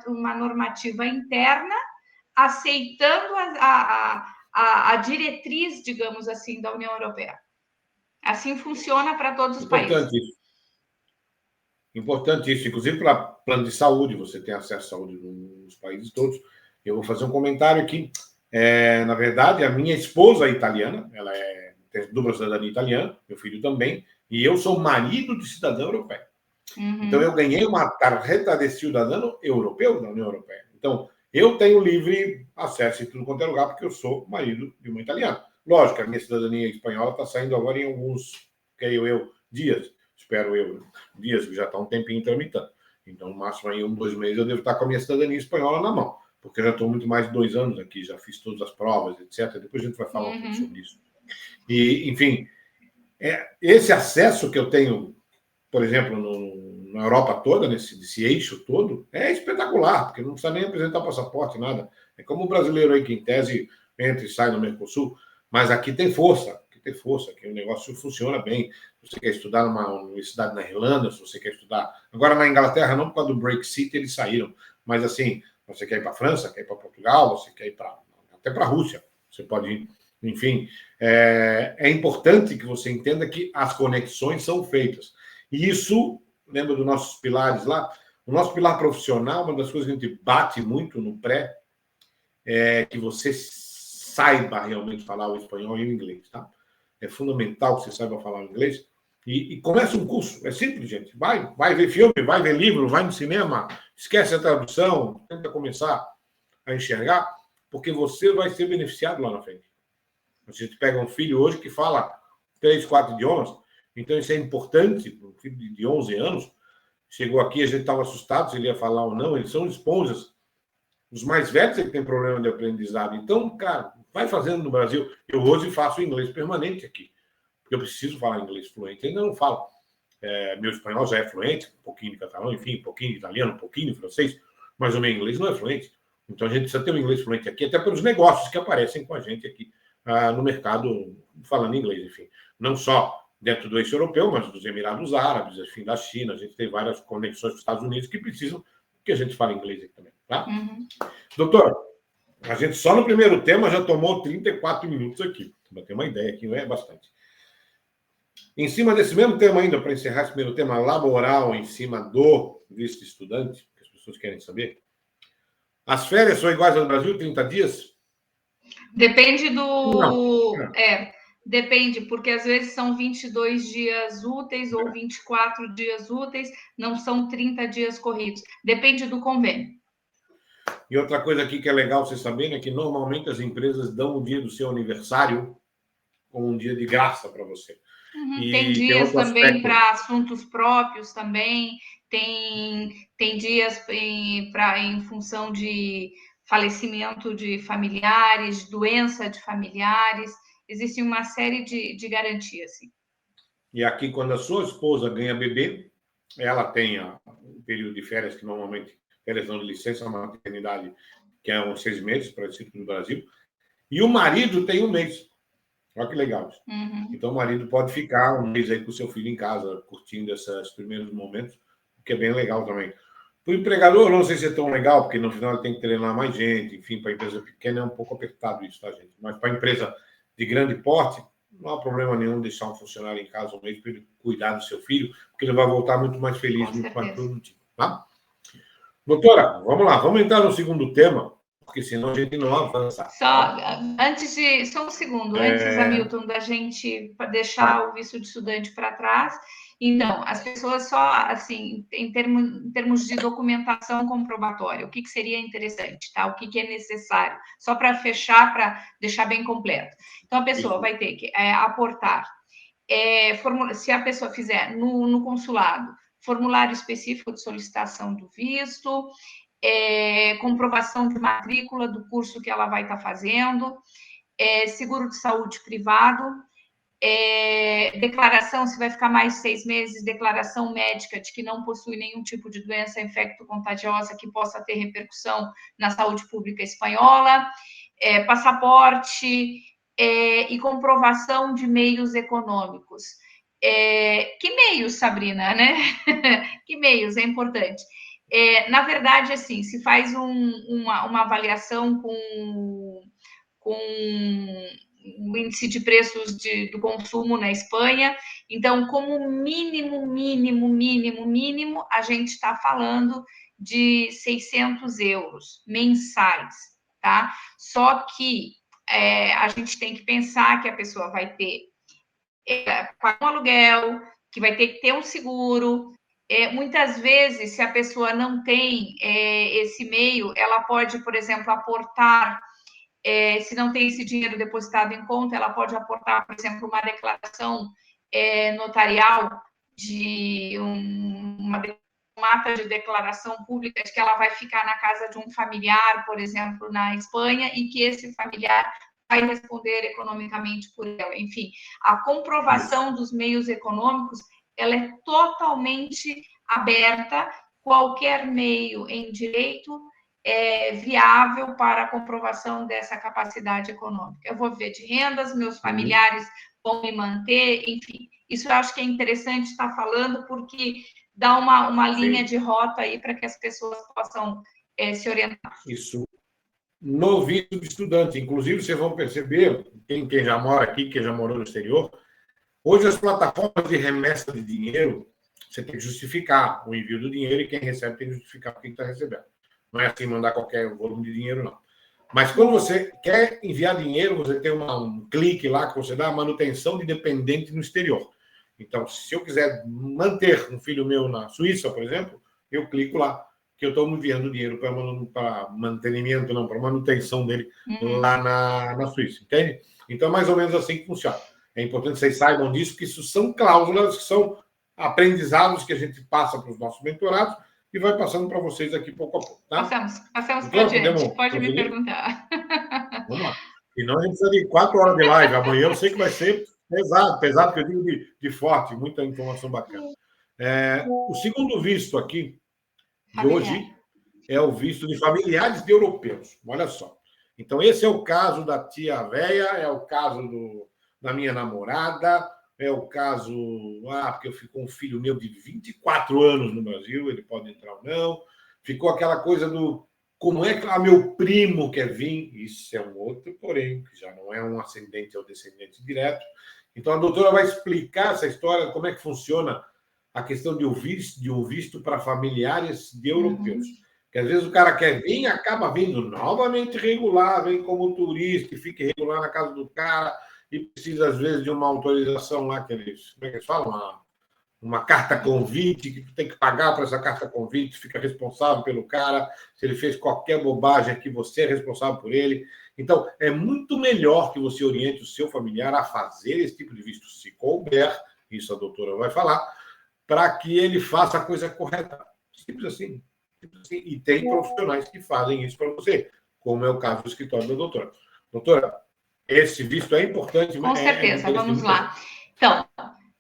uma normativa interna, aceitando a diretriz, digamos assim, da União Europeia. Assim funciona para todos os países. Importante isso. Inclusive, para plano de saúde, você tem acesso à saúde nos países todos. Eu vou fazer um comentário aqui. Na verdade, a minha esposa é italiana, ela tem dupla cidadania italiana, meu filho também, e eu sou marido de cidadão europeu. Uhum. Então, eu ganhei uma tarjeta de cidadão europeu da União Europeia. Então, eu tenho livre acesso em tudo quanto é lugar, porque eu sou marido de uma italiana. Lógico, a minha cidadania espanhola está saindo agora em alguns, creio eu, dias. Espero eu, dias, que já está um tempinho tramitando. Então, no máximo aí 1, 2 meses, eu devo estar com a minha cidadania espanhola na mão, porque eu já estou muito mais de 2 anos aqui, já fiz todas as provas, etc. Depois a gente vai falar um pouco sobre isso. E, enfim, esse acesso que eu tenho, por exemplo, na Europa toda, nesse eixo todo, é espetacular, porque não precisa nem apresentar passaporte, nada. É como o brasileiro aí que, em tese, entra e sai no Mercosul, mas aqui tem força, que o negócio funciona bem. Se você quer estudar numa universidade na Irlanda, se você quer estudar... Agora, na Inglaterra, não por causa do Brexit, eles saíram. Mas, assim, você quer ir para a França, quer ir para Portugal, você quer ir até para a Rússia. Você pode ir... Enfim, é importante que você entenda que as conexões são feitas. E isso, lembra dos nossos pilares lá? O nosso pilar profissional, uma das coisas que a gente bate muito no pré, é que você saiba realmente falar o espanhol e o inglês, tá? É fundamental que você saiba falar inglês. E começa um curso. É simples, gente. Vai ver filme, vai ver livro, vai no cinema, esquece a tradução, tenta começar a enxergar, porque você vai ser beneficiado lá na frente. A gente pega um filho hoje que fala 3, 4 idiomas, então isso é importante. Um filho de 11 anos chegou aqui, a gente estava assustado se ele ia falar ou não. Eles são esponjas. Os mais velhos é que tem problema de aprendizado. Então, cara, vai fazendo no Brasil. Eu hoje faço inglês permanente aqui, porque eu preciso falar inglês fluente. Ainda não falo. Meu espanhol já é fluente, um pouquinho de catalão, enfim, um pouquinho de italiano, um pouquinho de francês, mas o meu inglês não é fluente. Então, a gente precisa ter um inglês fluente aqui, até pelos negócios que aparecem com a gente aqui no mercado, falando inglês, enfim. Não só dentro do eixo europeu, mas dos Emirados Árabes, enfim, da China. A gente tem várias conexões com os Estados Unidos que precisam que a gente fale inglês aqui também. Tá? Uhum. Doutor, a gente só no primeiro tema já tomou 34 minutos aqui. Para ter uma ideia aqui, não é bastante. Em cima desse mesmo tema ainda, para encerrar esse primeiro tema laboral, em cima do visto estudante, que as pessoas querem saber, as férias são iguais ao Brasil, 30 dias? Depende do... Não. Depende, porque às vezes são 22 dias úteis ou 24 dias úteis, não são 30 dias corridos. Depende do convênio. E outra coisa aqui que é legal você saber, né, que normalmente as empresas dão o dia do seu aniversário como um dia de graça para você. Tem E tem dias outro também aspecto. para assuntos próprios também, tem dias em função de falecimento de familiares, doença de familiares, existe uma série de garantias, sim. E aqui, quando a sua esposa ganha bebê, ela tem um período de férias, que normalmente férias não de licença maternidade, que é uns 6 meses, para esse no Brasil, e o marido tem 1 mês. Olha que legal. Então, o marido pode ficar 1 mês aí com o seu filho em casa, curtindo esses primeiros momentos, o que é bem legal também. Para o empregador, não sei se é tão legal, porque no final ele tem que treinar mais gente, enfim, para a empresa pequena é um pouco apertado isso, tá, gente? Mas para a empresa de grande porte, não há problema nenhum deixar um funcionário em casa 1 mês para ele cuidar do seu filho, porque ele vai voltar muito mais feliz, muito mais produtivo, tá? Doutora, vamos lá, vamos entrar no segundo tema, porque senão a gente não avança. Só um segundo, antes, Hamilton, da gente deixar o visto de estudante para trás. Então, as pessoas só, assim, em termos de documentação comprobatória, o que seria interessante, tá? O que é necessário, só para fechar, para deixar bem completo. Então, a pessoa vai ter que aportar, se a pessoa fizer no consulado, formulário específico de solicitação do visto, comprovação de matrícula do curso que ela vai estar fazendo, seguro de saúde privado, declaração, se vai ficar mais 6 meses, declaração médica de que não possui nenhum tipo de doença infecto-contagiosa que possa ter repercussão na saúde pública espanhola, passaporte, e comprovação de meios econômicos. Que meios, Sabrina, né? Que meios é importante. Na verdade, assim, se faz uma avaliação com o índice de preços do consumo na Espanha. Então, como mínimo, a gente está falando de 600 euros mensais, tá? Só que a gente tem que pensar que a pessoa vai ter um aluguel, que vai ter que ter um seguro. Muitas vezes, se a pessoa não tem esse meio, ela pode, por exemplo, aportar, se não tem esse dinheiro depositado em conta, ela pode aportar, por exemplo, uma declaração notarial de uma ata de declaração pública de que ela vai ficar na casa de um familiar, por exemplo, na Espanha, e que esse familiar vai responder economicamente por ela. Enfim, a comprovação dos meios econômicos, ela é totalmente aberta, qualquer meio em direito viável para a comprovação dessa capacidade econômica. Eu vou viver de rendas, meus familiares vão me manter, enfim. Isso eu acho que é interessante estar falando, porque dá uma linha de rota aí para que as pessoas possam se orientar. Isso no visto de estudante. Inclusive, vocês vão perceber, quem já mora aqui, quem já morou no exterior, hoje as plataformas de remessa de dinheiro, você tem que justificar o envio do dinheiro e quem recebe tem que justificar o que está recebendo. Não é assim mandar qualquer volume de dinheiro, não. Mas quando você quer enviar dinheiro, você tem um clique lá que você dá manutenção de dependente no exterior. Então, se eu quiser manter um filho meu na Suíça, por exemplo, eu clico lá, que eu estou enviando dinheiro para mantenimento, não, para manutenção dele lá na Suíça, entende? Então, é mais ou menos assim que funciona. É importante que vocês saibam disso, que isso são cláusulas, que são aprendizados que a gente passa para os nossos mentorados e vai passando para vocês aqui pouco a pouco, tá? Passamos para adiante. Pode prosseguir? Me perguntar. Vamos lá. Senão a gente precisa de 4 horas de live. Amanhã eu sei que vai ser pesado que eu digo de forte, muita informação bacana. O segundo visto aqui, de hoje, é o visto de familiares de europeus. Olha só. Então, esse é o caso da tia véia, é o caso da minha namorada, é o caso, porque eu fico com um filho meu de 24 anos no Brasil, ele pode entrar ou não. Ficou aquela coisa do como é que meu primo quer vir, isso é um outro porém, que já não é um ascendente ou descendente direto. Então, a doutora vai explicar essa história, como é que funciona a questão de um visto para familiares de europeus. Porque às vezes o cara quer vir e acaba vindo novamente regular, vem como turista e fica irregular na casa do cara, e precisa, às vezes, de uma autorização lá que eles, como é que eles falam? Uma carta convite, que tu tem que pagar para essa carta convite, fica responsável pelo cara, se ele fez qualquer bobagem aqui, você é responsável por ele. Então, é muito melhor que você oriente o seu familiar a fazer esse tipo de visto, se couber, isso a doutora vai falar, para que ele faça a coisa correta. Simples assim. Simples assim. E tem profissionais que fazem isso para você, como é o caso do escritório da doutora. Doutora, esse visto é importante, Com certeza, vamos lá. Então,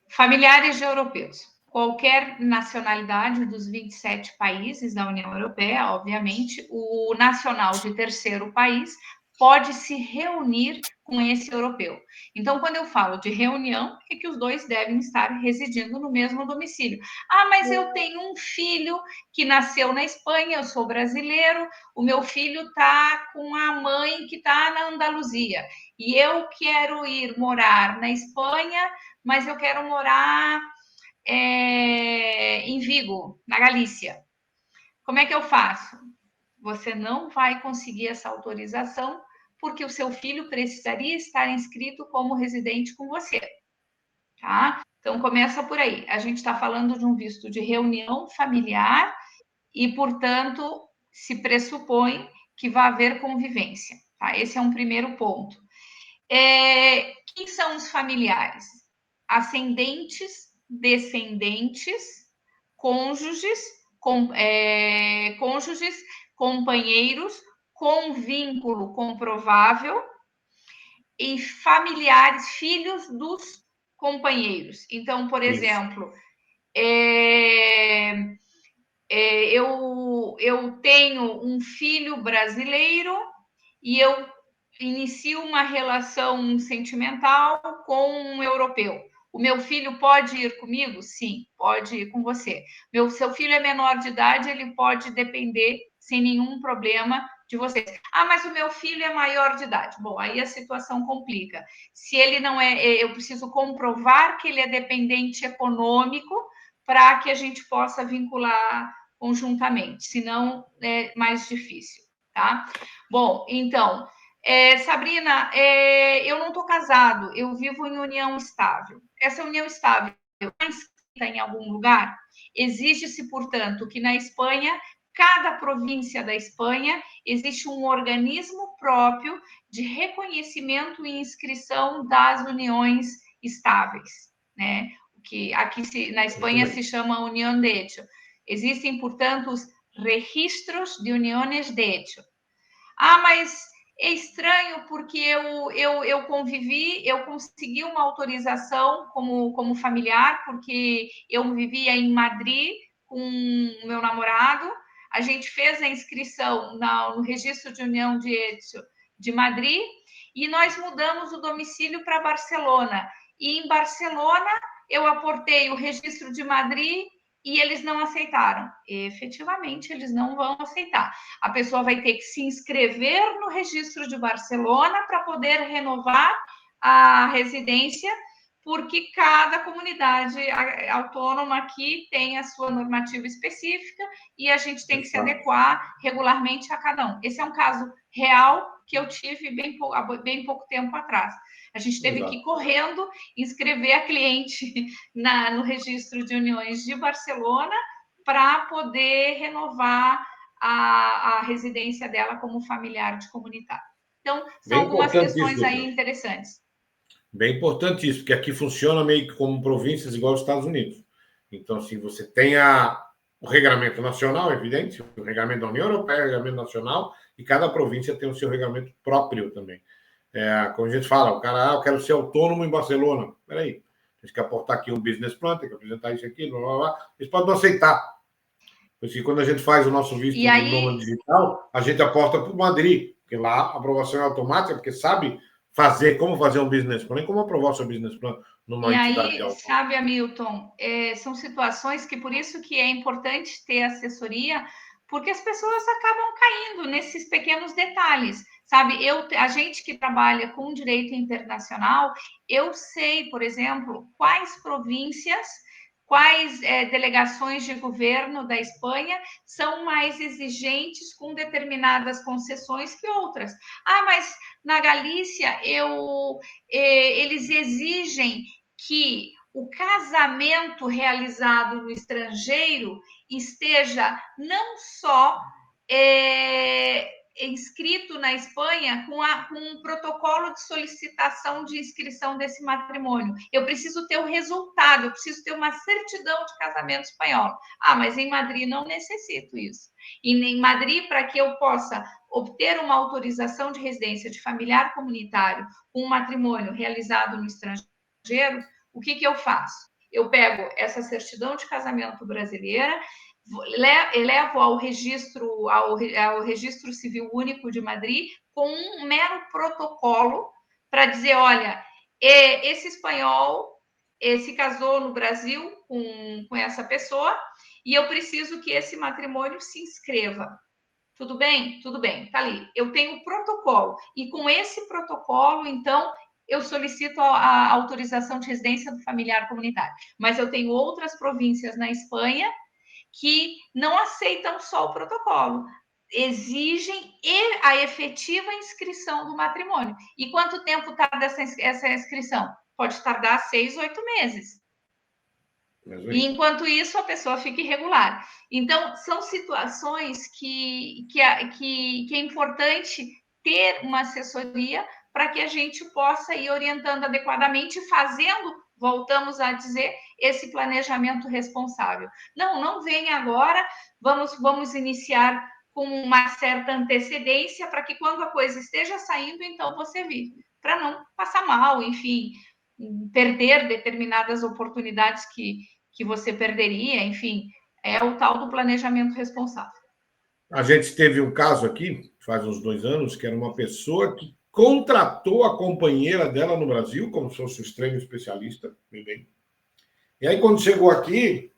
familiares de europeus. Qualquer nacionalidade dos 27 países da União Europeia, obviamente, o nacional de terceiro país pode se reunir com esse europeu. Então, quando eu falo de reunião, é que os dois devem estar residindo no mesmo domicílio. Ah, mas eu tenho um filho que nasceu na Espanha, eu sou brasileiro, o meu filho está com a mãe que está na Andaluzia, e eu quero ir morar na Espanha, mas eu quero morar em Vigo, na Galícia. Como é que eu faço? Você não vai conseguir essa autorização porque o seu filho precisaria estar inscrito como residente com você, tá? Então começa por aí. A gente está falando de um visto de reunião familiar e, portanto, se pressupõe que vai haver convivência, tá? Esse é um primeiro ponto. Quem são os familiares? Ascendentes, descendentes, cônjuges, cônjuges, companheiros, com vínculo comprovável e familiares, filhos dos companheiros. Então, por exemplo, eu tenho um filho brasileiro e eu inicio uma relação sentimental com um europeu. O meu filho pode ir comigo? Sim, pode ir com você. Seu filho é menor de idade, ele pode depender sem nenhum problema de você. Ah, mas o meu filho é maior de idade. Bom, aí a situação complica. Se ele não é, eu preciso comprovar que ele é dependente econômico para que a gente possa vincular conjuntamente, senão é mais difícil, tá? Bom, então, Sabrina, eu não estou casado, eu vivo em união estável. Essa união estável está inscrita em algum lugar? Exige-se, portanto, que na Espanha, cada província da Espanha, existe um organismo próprio de reconhecimento e inscrição das uniões estáveis, né? Que aqui na Espanha se chama União de Hecho. Existem, portanto, os registros de uniões de hecho. Ah, mas é estranho porque eu convivi, eu consegui uma autorização como familiar, porque eu vivia em Madrid com o meu namorado, a gente fez a inscrição no registro de união de Madrid e nós mudamos o domicílio para Barcelona. E em Barcelona eu aportei o registro de Madrid e eles não aceitaram. Efetivamente, eles não vão aceitar. A pessoa vai ter que se inscrever no registro de Barcelona para poder renovar a residência, porque cada comunidade autônoma aqui tem a sua normativa específica e a gente tem que se adequar regularmente a cada um. Esse é um caso real que eu tive há bem pouco tempo atrás. A gente teve que ir correndo inscrever a cliente no registro de uniões de Barcelona para poder renovar a residência dela como familiar de comunitário. Então, são algumas questões aí interessantes. Bem importante isso, porque aqui funciona meio que como províncias igual aos Estados Unidos. Então, assim, você tem o regulamento nacional, evidente, o regulamento da União Europeia, o regulamento nacional, e cada província tem o seu regulamento próprio também. Como a gente fala, o cara, eu quero ser autônomo em Barcelona. Peraí, tem que aportar aqui um business plan, tem que apresentar isso aqui, blá, blá, blá. Eles podem não aceitar. Porque quando a gente faz o nosso visto de nômade digital, a gente aporta para o Madrid, porque lá a aprovação é automática, porque sabe como fazer um business plan, como aprovar o seu business plan numa entidade de alta. Sabe, Hamilton, são situações que por isso que é importante ter assessoria, porque as pessoas acabam caindo nesses pequenos detalhes, sabe? A gente que trabalha com direito internacional, eu sei, por exemplo, quais províncias quais delegações de governo da Espanha são mais exigentes com determinadas concessões que outras. Ah, mas na Galícia eles exigem que o casamento realizado no estrangeiro esteja não só inscrito na Espanha com um protocolo de solicitação de inscrição desse matrimônio. Eu preciso ter o resultado, eu preciso ter uma certidão de casamento espanhol. Ah, mas em Madrid não necessito isso. E em Madrid, para que eu possa obter uma autorização de residência de familiar comunitário com um matrimônio realizado no estrangeiro, o que eu faço? Eu pego essa certidão de casamento brasileira, elevo ao registro civil único de Madrid com um mero protocolo para dizer, olha, esse espanhol se casou no Brasil com essa pessoa e eu preciso que esse matrimônio se inscreva. Tudo bem? Tudo bem, tá ali. Eu tenho o protocolo e com esse protocolo, então, eu solicito a autorização de residência do familiar comunitário. Mas eu tenho outras províncias na Espanha que não aceitam só o protocolo, exigem a efetiva inscrição do matrimônio. E quanto tempo tarda essa inscrição? Pode tardar 6, 8 meses. E enquanto isso, a pessoa fica irregular. Então, são situações que é importante ter uma assessoria para que a gente possa ir orientando adequadamente, fazendo, voltamos a dizer, esse planejamento responsável. Não vem agora, vamos iniciar com uma certa antecedência para que quando a coisa esteja saindo, então você vire, para não passar mal, enfim, perder determinadas oportunidades que você perderia, enfim, é o tal do planejamento responsável. A gente teve um caso aqui, faz uns 2 anos, que era uma pessoa que contratou a companheira dela no Brasil, como se fosse um extremo especialista, bem. E aí, quando chegou aqui,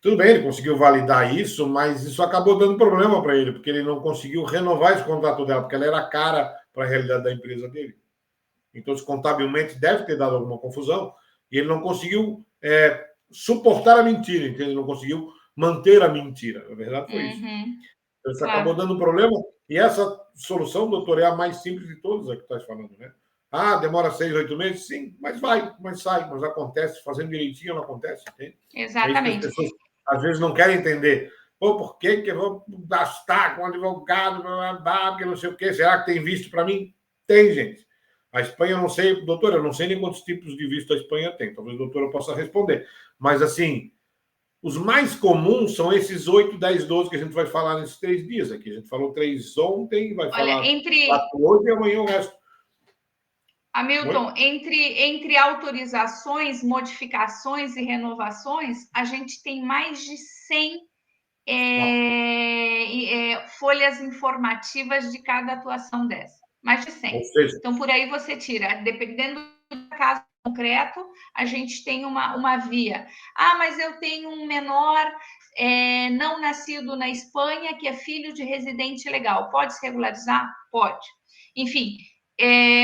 tudo bem, ele conseguiu validar isso, mas isso acabou dando problema para ele, porque ele não conseguiu renovar esse contrato dela, porque ela era cara para a realidade da empresa dele. Então, isso contabilmente deve ter dado alguma confusão, e ele não conseguiu suportar a mentira, entende? Ele não conseguiu manter a mentira. Na verdade, foi isso. Então, isso acabou dando problema, e essa solução, doutor, é a mais simples de todas a que estás falando, né? Ah, demora 6, 8 meses? Sim, mas vai, mas sai, mas acontece, fazendo direitinho não acontece, entende? Exatamente. É isso que as pessoas às vezes não querem entender. Pô, por que eu vou gastar com advogado, porque não sei o quê? Será que tem visto para mim? Tem, gente. A Espanha, eu não sei, doutor, eu não sei nem quantos tipos de visto a Espanha tem. Talvez o doutor possa responder. Mas, assim, os mais comuns são esses 8, 10, 12 que a gente vai falar nesses 3 dias aqui. A gente falou 3 ontem, vai falar 4 hoje e amanhã o resto. Hamilton, entre autorizações, modificações e renovações, a gente tem mais de 100 folhas informativas de cada atuação dessa. Mais de 100. Então, por aí você tira, dependendo do caso concreto, a gente tem uma via. Ah, mas eu tenho um menor não nascido na Espanha que é filho de residente legal. Pode se regularizar? Pode. Enfim,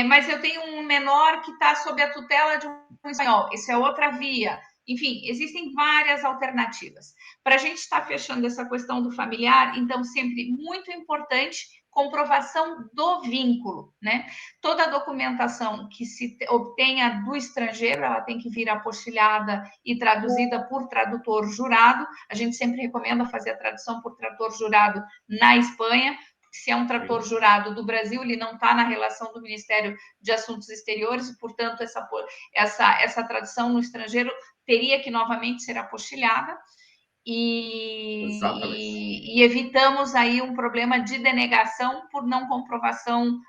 mas eu tenho um menor que está sob a tutela de um espanhol. Isso é outra via. Enfim, existem várias alternativas. Para a gente estar fechando essa questão do familiar, então, sempre muito importante comprovação do vínculo, né? Toda a documentação que se obtenha do estrangeiro, ela tem que vir apostilhada e traduzida por tradutor jurado. A gente sempre recomenda fazer a tradução por tradutor jurado na Espanha. Se é um tradutor jurado do Brasil, ele não está na relação do Ministério de Assuntos Exteriores, e, portanto, essa tradução no estrangeiro teria que novamente ser apostilhada. E evitamos aí um problema de denegação por não comprovação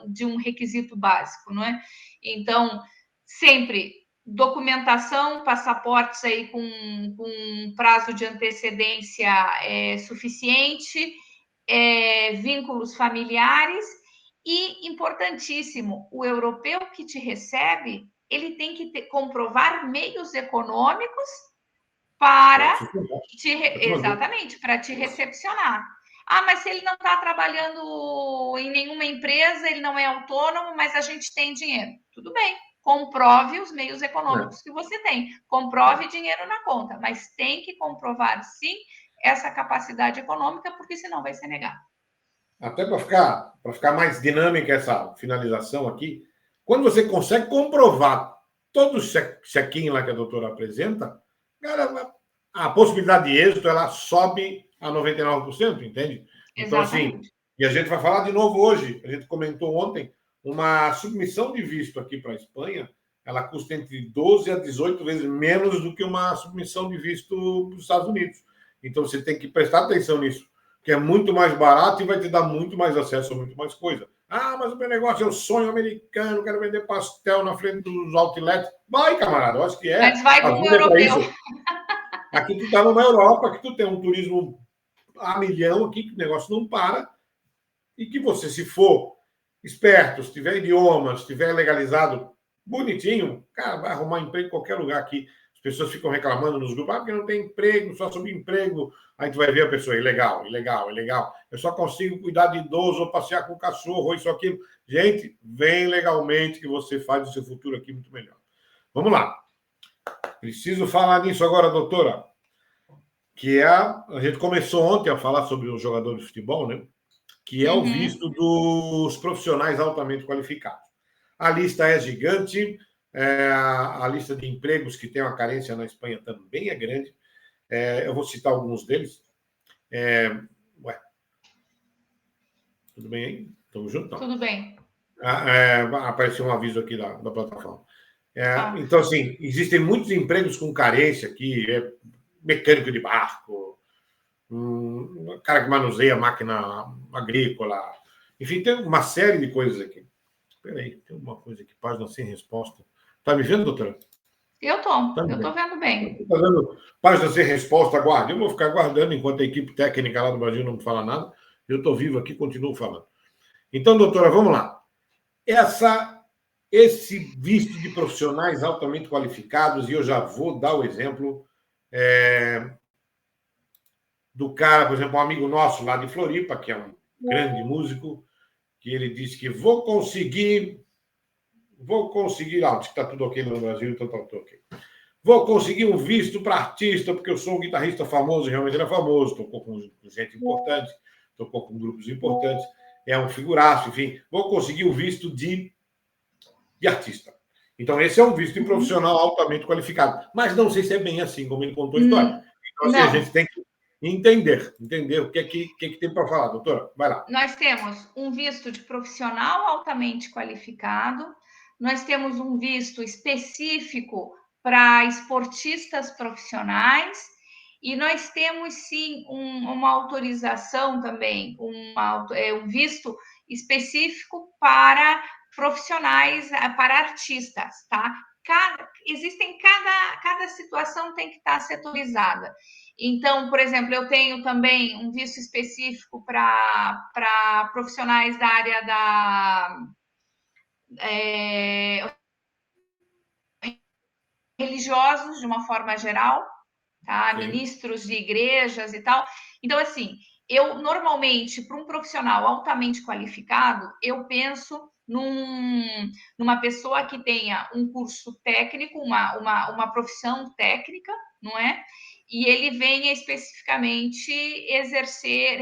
de um requisito básico, não é? Então, sempre documentação, passaportes aí com prazo de antecedência suficiente, vínculos familiares e, importantíssimo, o europeu que te recebe, ele tem que comprovar meios econômicos para exatamente, para te recepcionar. Ah, mas se ele não está trabalhando em nenhuma empresa, ele não é autônomo, mas a gente tem dinheiro. Tudo bem, comprove os meios econômicos que você tem, comprove dinheiro na conta, mas tem que comprovar, sim, essa capacidade econômica, porque senão vai ser negado. Até para ficar mais dinâmica essa finalização aqui, quando você consegue comprovar todo o check-in lá que a doutora apresenta, cara, a possibilidade de êxito ela sobe a 99%, entende? Então, assim, e a gente vai falar de novo hoje, a gente comentou ontem, uma submissão de visto aqui para a Espanha, ela custa entre 12 a 18 vezes menos do que uma submissão de visto para os Estados Unidos. Então, você tem que prestar atenção nisso, que é muito mais barato e vai te dar muito mais acesso a muito mais coisa. Ah, mas o meu negócio é o sonho americano, quero vender pastel na frente dos outlets. Vai, camarada, eu acho que é. Mas vai com o europeu. Aqui tu tá numa Europa, que tu tem um turismo a milhão aqui, que o negócio não para, e que você, se for esperto, se tiver idiomas, se tiver legalizado bonitinho, cara, vai arrumar emprego em qualquer lugar aqui. As pessoas ficam reclamando nos grupos, porque não tem emprego, só subemprego. Aí tu vai ver a pessoa, ilegal. Eu só consigo cuidar de idoso ou passear com o cachorro, ou isso, aquilo. Gente, vem legalmente que você faz o seu futuro aqui muito melhor. Vamos lá. Preciso falar nisso agora, doutora. Que a gente começou ontem a falar sobre os jogadores de futebol, né? Que é o visto dos profissionais altamente qualificados. A lista é gigante, a lista de empregos que tem uma carência na Espanha também é grande. Eu vou citar alguns deles. Tudo bem aí? Estamos juntos? Tudo bem. Apareceu um aviso aqui da plataforma. Então, assim, existem muitos empregos com carência aqui, mecânico de barco, cara que manuseia máquina agrícola, enfim, tem uma série de coisas aqui. Espera aí, tem uma coisa aqui, página sem resposta. Está me vendo, doutora? Eu estou vendo bem. Está dando página sem resposta, aguarde. Eu vou ficar aguardando enquanto a equipe técnica lá do Brasil não me fala nada. Eu estou vivo aqui, continuo falando. Então, doutora, vamos lá. Esse visto de profissionais altamente qualificados, e eu já vou dar o exemplo do cara, por exemplo, um amigo nosso lá de Floripa, que é um grande músico, que ele disse que vou conseguir, diz que está tudo ok no Brasil, então está tudo ok. Vou conseguir um visto para artista, porque eu sou um guitarrista famoso, realmente ele é famoso, tocou com gente importante, tocou com grupos importantes, é um figuraço, enfim, vou conseguir o visto de artista. Então, esse é um visto de profissional altamente qualificado. Mas não sei se é bem assim, como ele contou a história. Então, assim, a gente tem que entender o que tem para falar, doutora. Vai lá. Nós temos um visto de profissional altamente qualificado, nós temos um visto específico para esportistas profissionais, e nós temos, sim, uma autorização também, um visto específico para profissionais, para artistas, tá? Cada situação tem que estar setorizada. Então, por exemplo, eu tenho também um visto específico para profissionais da área religiosos, de uma forma geral, tá? Ministros de igrejas e tal. Então, assim, eu normalmente, para um profissional altamente qualificado, eu penso numa pessoa que tenha um curso técnico, uma profissão técnica, não é? E ele venha especificamente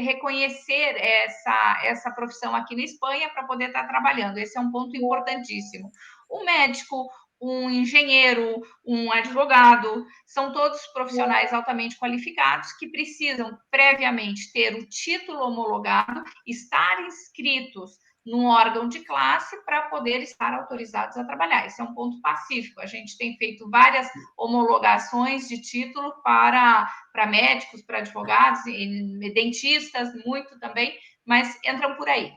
reconhecer essa profissão aqui na Espanha para poder estar trabalhando. Esse é um ponto importantíssimo. O médico, um engenheiro, um advogado, são todos profissionais altamente qualificados que precisam previamente ter o título homologado, estar inscritos num órgão de classe para poder estar autorizados a trabalhar. Esse é um ponto pacífico. A gente tem feito várias homologações de título para médicos, para advogados, e dentistas, muito também, mas entram por aí.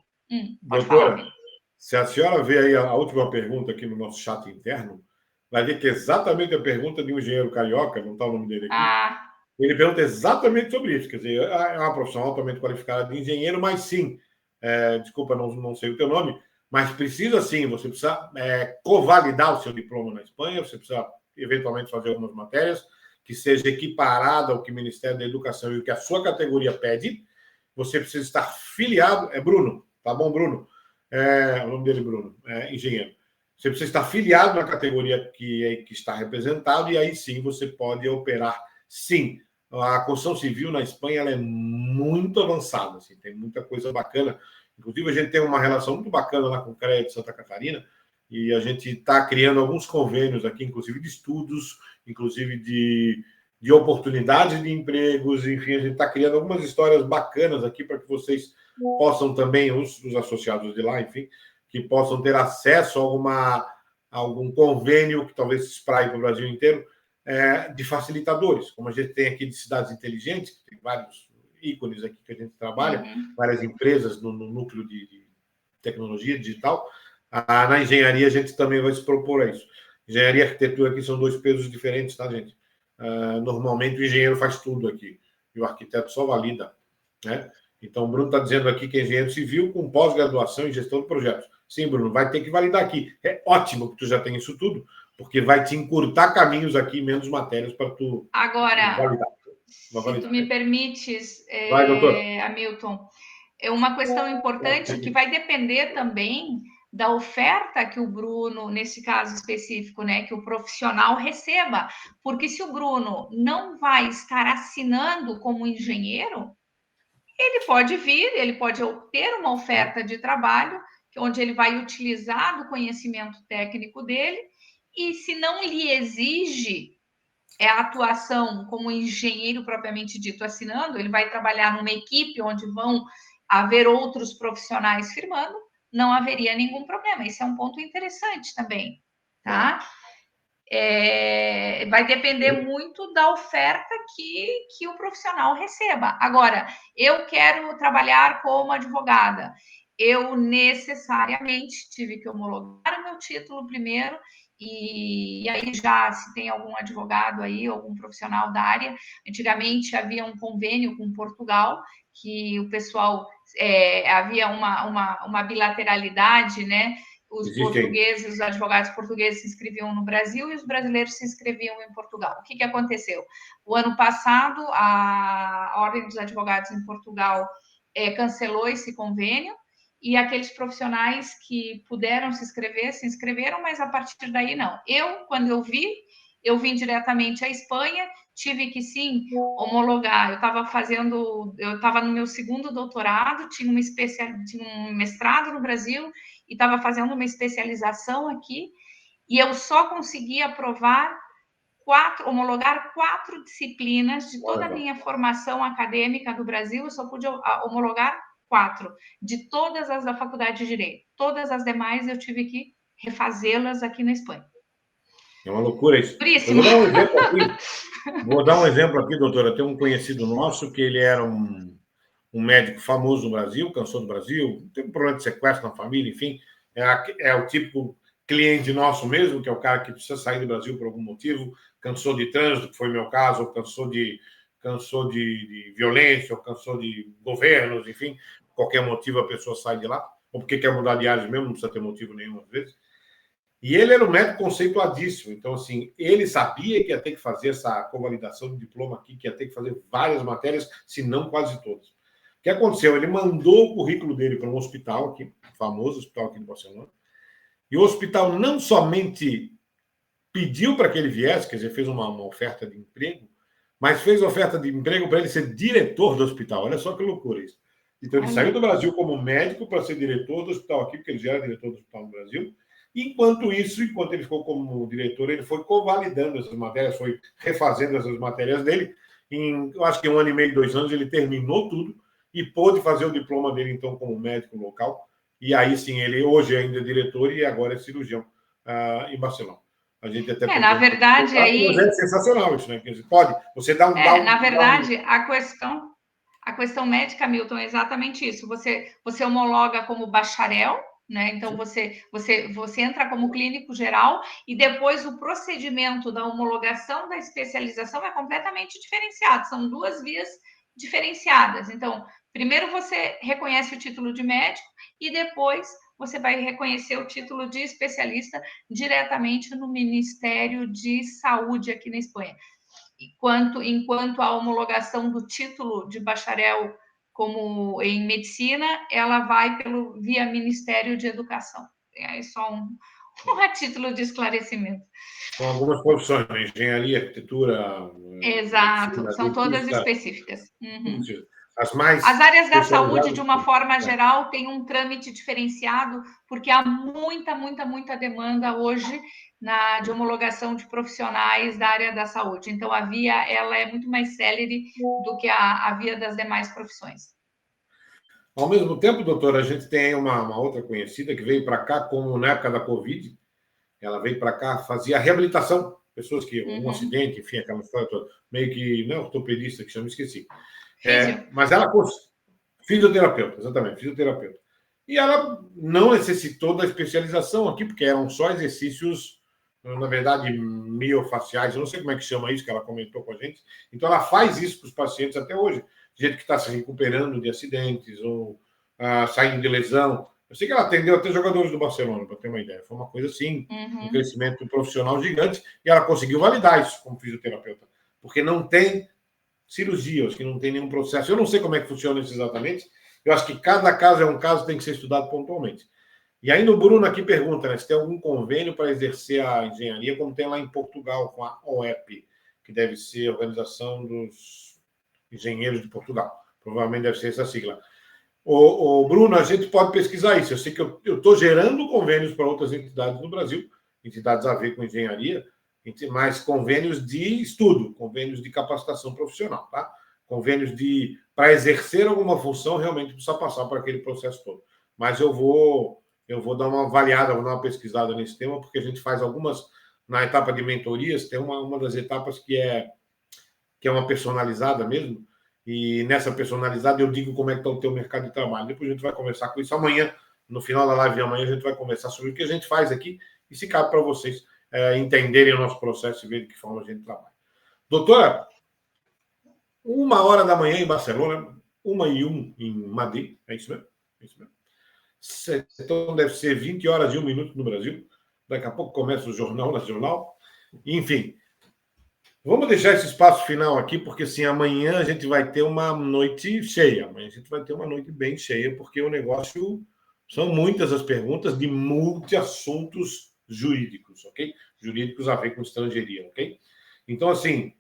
Pode falar, Pedro. Se a senhora vê aí a última pergunta aqui no nosso chat interno, vai ver que é exatamente a pergunta de um engenheiro carioca, não está o nome dele aqui. Ele pergunta exatamente sobre isso. Quer dizer, é uma profissão altamente qualificada de engenheiro, mas sim, desculpa, não sei o teu nome, mas precisa sim, você precisa convalidar o seu diploma na Espanha, você precisa eventualmente fazer algumas matérias que seja equiparada ao que o Ministério da Educação e o que a sua categoria pede. Você precisa estar filiado, Bruno, tá bom, Bruno? O nome dele é Bruno, engenheiro. Você precisa estar filiado na categoria que está representado, e aí sim você pode operar. Sim, a construção civil na Espanha ela é muito avançada, assim, tem muita coisa bacana. Inclusive, a gente tem uma relação muito bacana lá com o CREA de Santa Catarina, e a gente está criando alguns convênios aqui, inclusive de estudos, inclusive de oportunidades de empregos, enfim, a gente está criando algumas histórias bacanas aqui para que vocês possam também, os associados de lá, enfim, que possam ter acesso a algum convênio que talvez se espraie para o Brasil inteiro, de facilitadores, como a gente tem aqui de cidades inteligentes, que tem vários ícones aqui que a gente trabalha, várias empresas no núcleo de tecnologia digital. Na engenharia a gente também vai se propor a isso. Engenharia e arquitetura aqui são dois pesos diferentes, tá, gente? Normalmente o engenheiro faz tudo aqui, e o arquiteto só valida, né? Então, o Bruno está dizendo aqui que é engenheiro civil com pós-graduação em gestão de projetos. Sim, Bruno, vai ter que validar aqui. É ótimo que tu já tenha isso tudo, porque vai te encurtar caminhos aqui, menos matérias para tu Agora, validar. se tu me permites, Vai, doutor. Hamilton, é uma questão importante que vai depender também da oferta que o Bruno, nesse caso específico, né, que o profissional receba. Porque se o Bruno não vai estar assinando como engenheiro, ele pode vir, ele pode ter uma oferta de trabalho, onde ele vai utilizar do conhecimento técnico dele, e se não lhe exige a atuação como engenheiro propriamente dito assinando, ele vai trabalhar numa equipe onde vão haver outros profissionais firmando, não haveria nenhum problema. Esse é um ponto interessante também, tá? Vai depender muito da oferta que o profissional receba. Agora, eu quero trabalhar como advogada. Eu necessariamente tive que homologar o meu título primeiro, e aí já se tem algum advogado aí, algum profissional da área. Antigamente havia um convênio com Portugal, que o pessoal havia uma bilateralidade, né? Os portugueses, os advogados portugueses se inscreviam no Brasil e os brasileiros se inscreviam em Portugal. O que aconteceu? O ano passado, a Ordem dos Advogados em Portugal cancelou esse convênio, e aqueles profissionais que puderam se inscreveram, mas a partir daí não. Quando eu vim diretamente à Espanha, tive que sim homologar. Eu estava no meu segundo doutorado, tinha um mestrado no Brasil e estava fazendo uma especialização aqui, e eu só consegui homologar 4 disciplinas de toda a minha formação acadêmica do Brasil. Eu só pude homologar 4 de todas as da Faculdade de Direito. Todas as demais eu tive que refazê-las aqui na Espanha. É uma loucura isso. Puríssimo. Vou dar um exemplo aqui, doutora. Tem um conhecido nosso que ele era um médico famoso no Brasil, cansou do Brasil, teve um problema de sequestro na família, enfim. É o típico cliente nosso mesmo, que é o cara que precisa sair do Brasil por algum motivo, cansou de trânsito, que foi o meu caso, ou cansou de violência, ou cansou de governos, enfim, qualquer motivo a pessoa sai de lá, ou porque quer mudar de área mesmo, não precisa ter motivo nenhum às vezes. E ele era um médico conceituadíssimo, então, assim, ele sabia que ia ter que fazer essa convalidação do diploma aqui, que ia ter que fazer várias matérias, se não quase todas. O que aconteceu? Ele mandou o currículo dele para um hospital aqui, famoso hospital aqui de Barcelona, e o hospital não somente pediu para que ele viesse, quer dizer, fez uma oferta de emprego, mas fez oferta de emprego para ele ser diretor do hospital. Olha só que loucura isso. Então, ele saiu do Brasil como médico para ser diretor do hospital aqui, porque ele já era diretor do hospital no Brasil. Enquanto ele ficou como diretor, ele foi convalidando essas matérias, foi refazendo essas matérias dele. Eu acho que 1 ano e meio, 2 anos, ele terminou tudo e pôde fazer o diploma dele, então, como médico local. E aí, sim, ele hoje ainda é diretor e agora é cirurgião em Barcelona. A gente até na verdade, aí... Mas é sensacional isso, né? Você dá na verdade, a questão médica, Milton, é exatamente isso. Você homologa como bacharel, né? Então, você entra como clínico geral, e depois o procedimento da homologação da especialização é completamente diferenciado. São 2 vias diferenciadas. Então, primeiro você reconhece o título de médico, e depois você vai reconhecer o título de especialista diretamente no Ministério de Saúde aqui na Espanha. Enquanto a homologação do título de bacharel como em medicina, ela vai via Ministério de Educação. É só A título de esclarecimento. Com algumas profissões, né? Engenharia, arquitetura, Exato, medicina, são todas dentista, específicas. tudo Uhum. isso. As mais As áreas da saúde, de especializadas. uma forma É. geral, têm um trâmite diferenciado, porque há muita demanda hoje de homologação de profissionais da área da saúde. Então, a via ela é muito mais célere do que a via das demais profissões. Ao mesmo tempo, doutora, a gente tem uma outra conhecida que veio para cá, como na época da Covid, ela veio para cá, fazia reabilitação. Pessoas que, um Uhum. acidente, enfim, aquela história toda. Meio que, não, ortopedista, que chama, esqueci. Físio. Mas ela, fisioterapeuta, exatamente, fisioterapeuta. E ela não necessitou da especialização aqui, porque eram só exercícios, na verdade, miofaciais, eu não sei como é que chama isso, que ela comentou com a gente. Então, ela faz isso para os pacientes até hoje. Gente que está se recuperando de acidentes ou saindo de lesão. Eu sei que ela atendeu até jogadores do Barcelona, para ter uma ideia. Foi uma coisa assim, um Uhum. crescimento profissional gigante, e ela conseguiu validar isso como fisioterapeuta, porque não tem cirurgia, acho que não tem nenhum processo. Eu não sei como é que funciona isso exatamente. Eu acho que cada caso é um caso, tem que ser estudado pontualmente. E ainda o Bruno aqui pergunta, né, se tem algum convênio para exercer a engenharia, como tem lá em Portugal, com a OEP, que deve ser a Organização dos Engenheiros de Portugal. Provavelmente deve ser essa sigla. O Bruno, a gente pode pesquisar isso. Eu sei que eu estou gerando convênios para outras entidades no Brasil, entidades a ver com engenharia, mais convênios de estudo, convênios de capacitação profissional, tá? Convênios para exercer alguma função, realmente precisa passar por aquele processo todo. Mas eu vou dar uma avaliada, vou dar uma pesquisada nesse tema, porque a gente faz algumas, na etapa de mentorias, tem uma das etapas que é uma personalizada mesmo, e nessa personalizada eu digo como é que está o teu mercado de trabalho. Depois a gente vai conversar com isso amanhã, no final da live de amanhã, a gente vai conversar sobre o que a gente faz aqui e se cabe para vocês entenderem o nosso processo e ver de que forma a gente trabalha. Doutora, 1h da manhã em Barcelona, 1h01 em Madrid, é isso mesmo? É isso mesmo. Então deve ser 20h01 no Brasil. Daqui a pouco começa o Jornal Nacional. Enfim, vamos deixar esse espaço final aqui, porque assim, amanhã a gente vai ter uma noite cheia. Amanhã a gente vai ter uma noite bem cheia, porque o negócio são muitas as perguntas de multi-assuntos jurídicos, ok? Jurídicos a ver com estrangeiria, ok? Então, assim,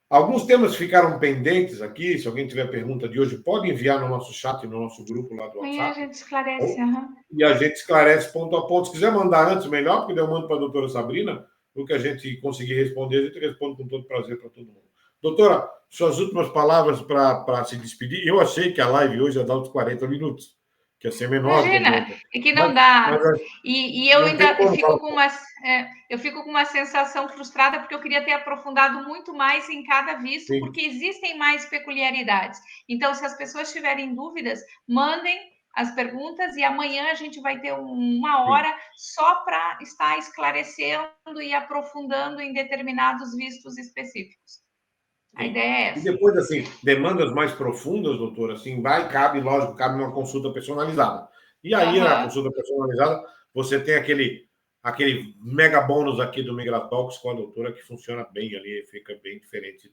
alguns temas ficaram pendentes aqui. Se alguém tiver pergunta de hoje, pode enviar no nosso chat, no nosso grupo lá do Amanhã a WhatsApp. gente esclarece. Uhum. E a gente esclarece ponto a ponto. Se quiser mandar antes, melhor, porque eu mando para a doutora Sabrina. O que a gente conseguir responder, a gente responde com todo prazer para todo mundo. Doutora, suas últimas palavras para se despedir. Eu achei que a live hoje ia dar uns 40 minutos, que ia ser menor que a de Imagina, ontem. é que não Mas dá. E eu não tem ainda como falar. eu fico com uma sensação frustrada porque eu queria ter aprofundado muito mais em cada visto, Sim. porque existem mais peculiaridades. Então, se as pessoas tiverem dúvidas, mandem as perguntas e amanhã a gente vai ter uma Sim. hora só para estar esclarecendo e aprofundando em determinados vistos específicos. A Sim. ideia é E essa. depois, assim, demandas mais profundas, doutor, assim, cabe, lógico, cabe uma consulta personalizada. E aí, na Aham. consulta personalizada, você tem aquele mega bônus aqui do Migratalks com a doutora, que funciona bem ali, fica bem diferente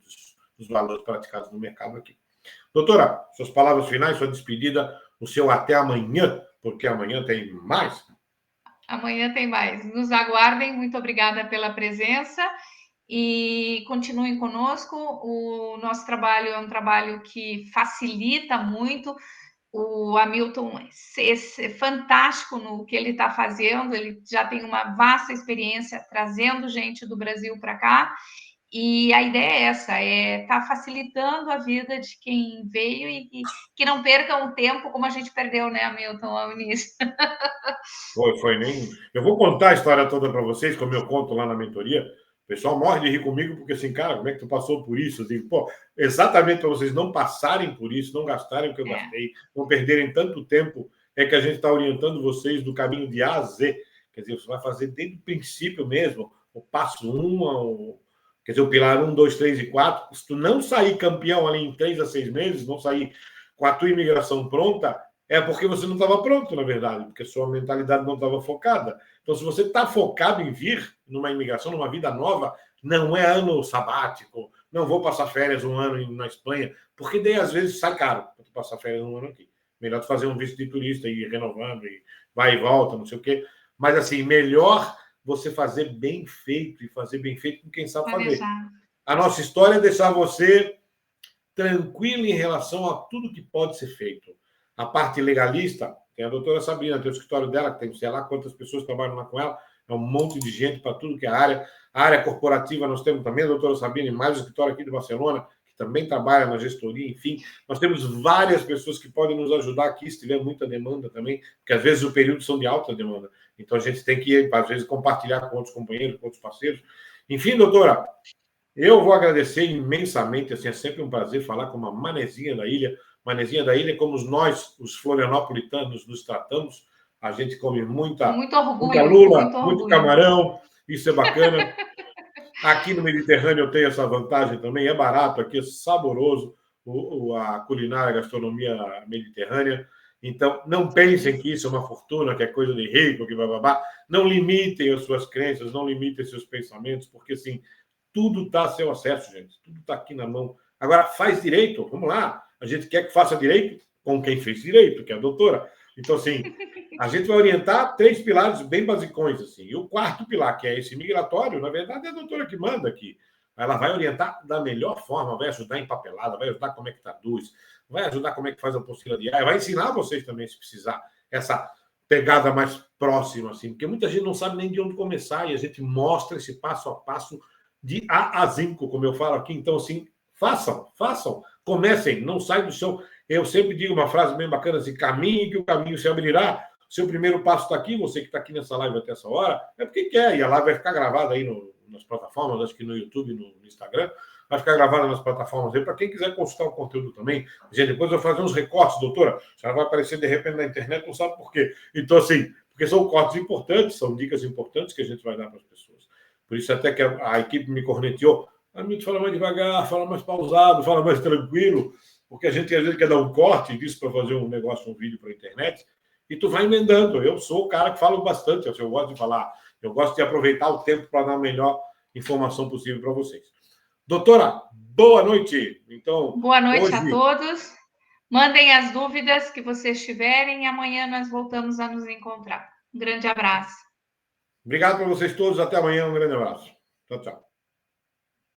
dos valores praticados no mercado aqui. Doutora, suas palavras finais, sua despedida, o seu até amanhã, porque amanhã tem mais. Amanhã tem mais. Nos aguardem. Muito obrigada pela presença e continuem conosco. O nosso trabalho é um trabalho que facilita muito. O Hamilton é fantástico no que ele está fazendo, ele já tem uma vasta experiência trazendo gente do Brasil para cá. E a ideia é essa, tá facilitando a vida de quem veio e que não perca um tempo como a gente perdeu, né, Hamilton, ao início. Foi nem. Eu vou contar a história toda para vocês, como eu conto lá na mentoria. O pessoal morre de rir comigo, porque assim, cara, como é que tu passou por isso? Eu digo, pô, exatamente para vocês não passarem por isso, não gastarem o que eu gastei, não perderem tanto tempo, é que a gente está orientando vocês do caminho de A a Z. Quer dizer, você vai fazer desde o princípio mesmo, o passo 1, quer dizer, o pilar 1, 2, 3 e 4. Se tu não sair campeão ali em 3 a 6 meses, não sair com a tua imigração pronta, é porque você não estava pronto, na verdade, porque sua mentalidade não estava focada. Então, se você está focado em vir numa imigração, numa vida nova, não é ano sabático, não vou passar férias um ano na Espanha, porque daí às vezes sai caro para passar férias um ano aqui. Melhor tu fazer um visto de turista e ir renovando, e vai e volta, não sei o quê. Mas assim, melhor você fazer bem feito e fazer bem feito com quem sabe fazer. Planejar. A nossa história é deixar você tranquilo em relação a tudo que pode ser feito. A parte legalista, tem a doutora Sabrina, tem o escritório dela, que tem sei lá quantas pessoas trabalham lá com ela, é um monte de gente para tudo que é área. A área corporativa nós temos também a doutora Sabrina, mais o escritório aqui de Barcelona, que também trabalha na gestoria, enfim. Nós temos várias pessoas que podem nos ajudar aqui, se tiver muita demanda também, porque às vezes o período são de alta demanda. Então a gente tem que, às vezes, compartilhar com outros companheiros, com outros parceiros. Enfim, doutora, eu vou agradecer imensamente, assim, é sempre um prazer falar com uma manezinha da ilha. Manezinha da ilha, como nós, os florianopolitanos, nos tratamos. A gente come muita orgulho, lula, muito camarão, isso é bacana. Aqui no Mediterrâneo eu tenho essa vantagem também, é barato, aqui é saboroso a culinária, a gastronomia mediterrânea. Então, não pensem que isso é uma fortuna, que é coisa de rico, que bababá. Não limitem as suas crenças, não limitem seus pensamentos, porque, assim, tudo está a seu acesso, gente. Tudo está aqui na mão. Agora, faz direito, vamos lá. A gente quer que faça direito com quem fez direito, que é a doutora. Então, assim, a gente vai orientar 3 pilares bem basicões, assim. E o 4º pilar, que é esse migratório, na verdade, é a doutora que manda aqui. Ela vai orientar da melhor forma, vai ajudar em papelada, vai ajudar como é que traduz, vai ajudar como é que faz a apostila diária, vai ensinar vocês também, se precisar, essa pegada mais próxima, assim, porque muita gente não sabe nem de onde começar e a gente mostra esse passo a passo de A a Zinco, como eu falo aqui. Então, assim, façam, comecem, não saiam do chão. Eu sempre digo uma frase bem bacana assim: caminhe que o caminho se abrirá. Seu primeiro passo está aqui, você que está aqui nessa live até essa hora, é porque quer, e a live vai ficar gravada aí nas plataformas, acho que no YouTube, no Instagram, vai ficar gravada nas plataformas aí, para quem quiser consultar o conteúdo também. Gente, depois eu vou fazer uns recortes, doutora, já vai aparecer de repente na internet, não sabe por quê. Então, assim, porque são cortes importantes, são dicas importantes que a gente vai dar para as pessoas. Por isso até que a equipe me corneteou: amigo, fala mais devagar, fala mais pausado, fala mais tranquilo, porque a gente às vezes quer dar um corte disso para fazer um negócio, um vídeo para a internet, e tu vai emendando. Eu sou o cara que falo bastante, eu gosto de falar, eu gosto de aproveitar o tempo para dar a melhor informação possível para vocês. Doutora, boa noite. Então, boa noite a todos. Mandem as dúvidas que vocês tiverem e amanhã nós voltamos a nos encontrar. Um grande abraço. Obrigado para vocês todos. Até amanhã. Um grande abraço. Tchau, tchau.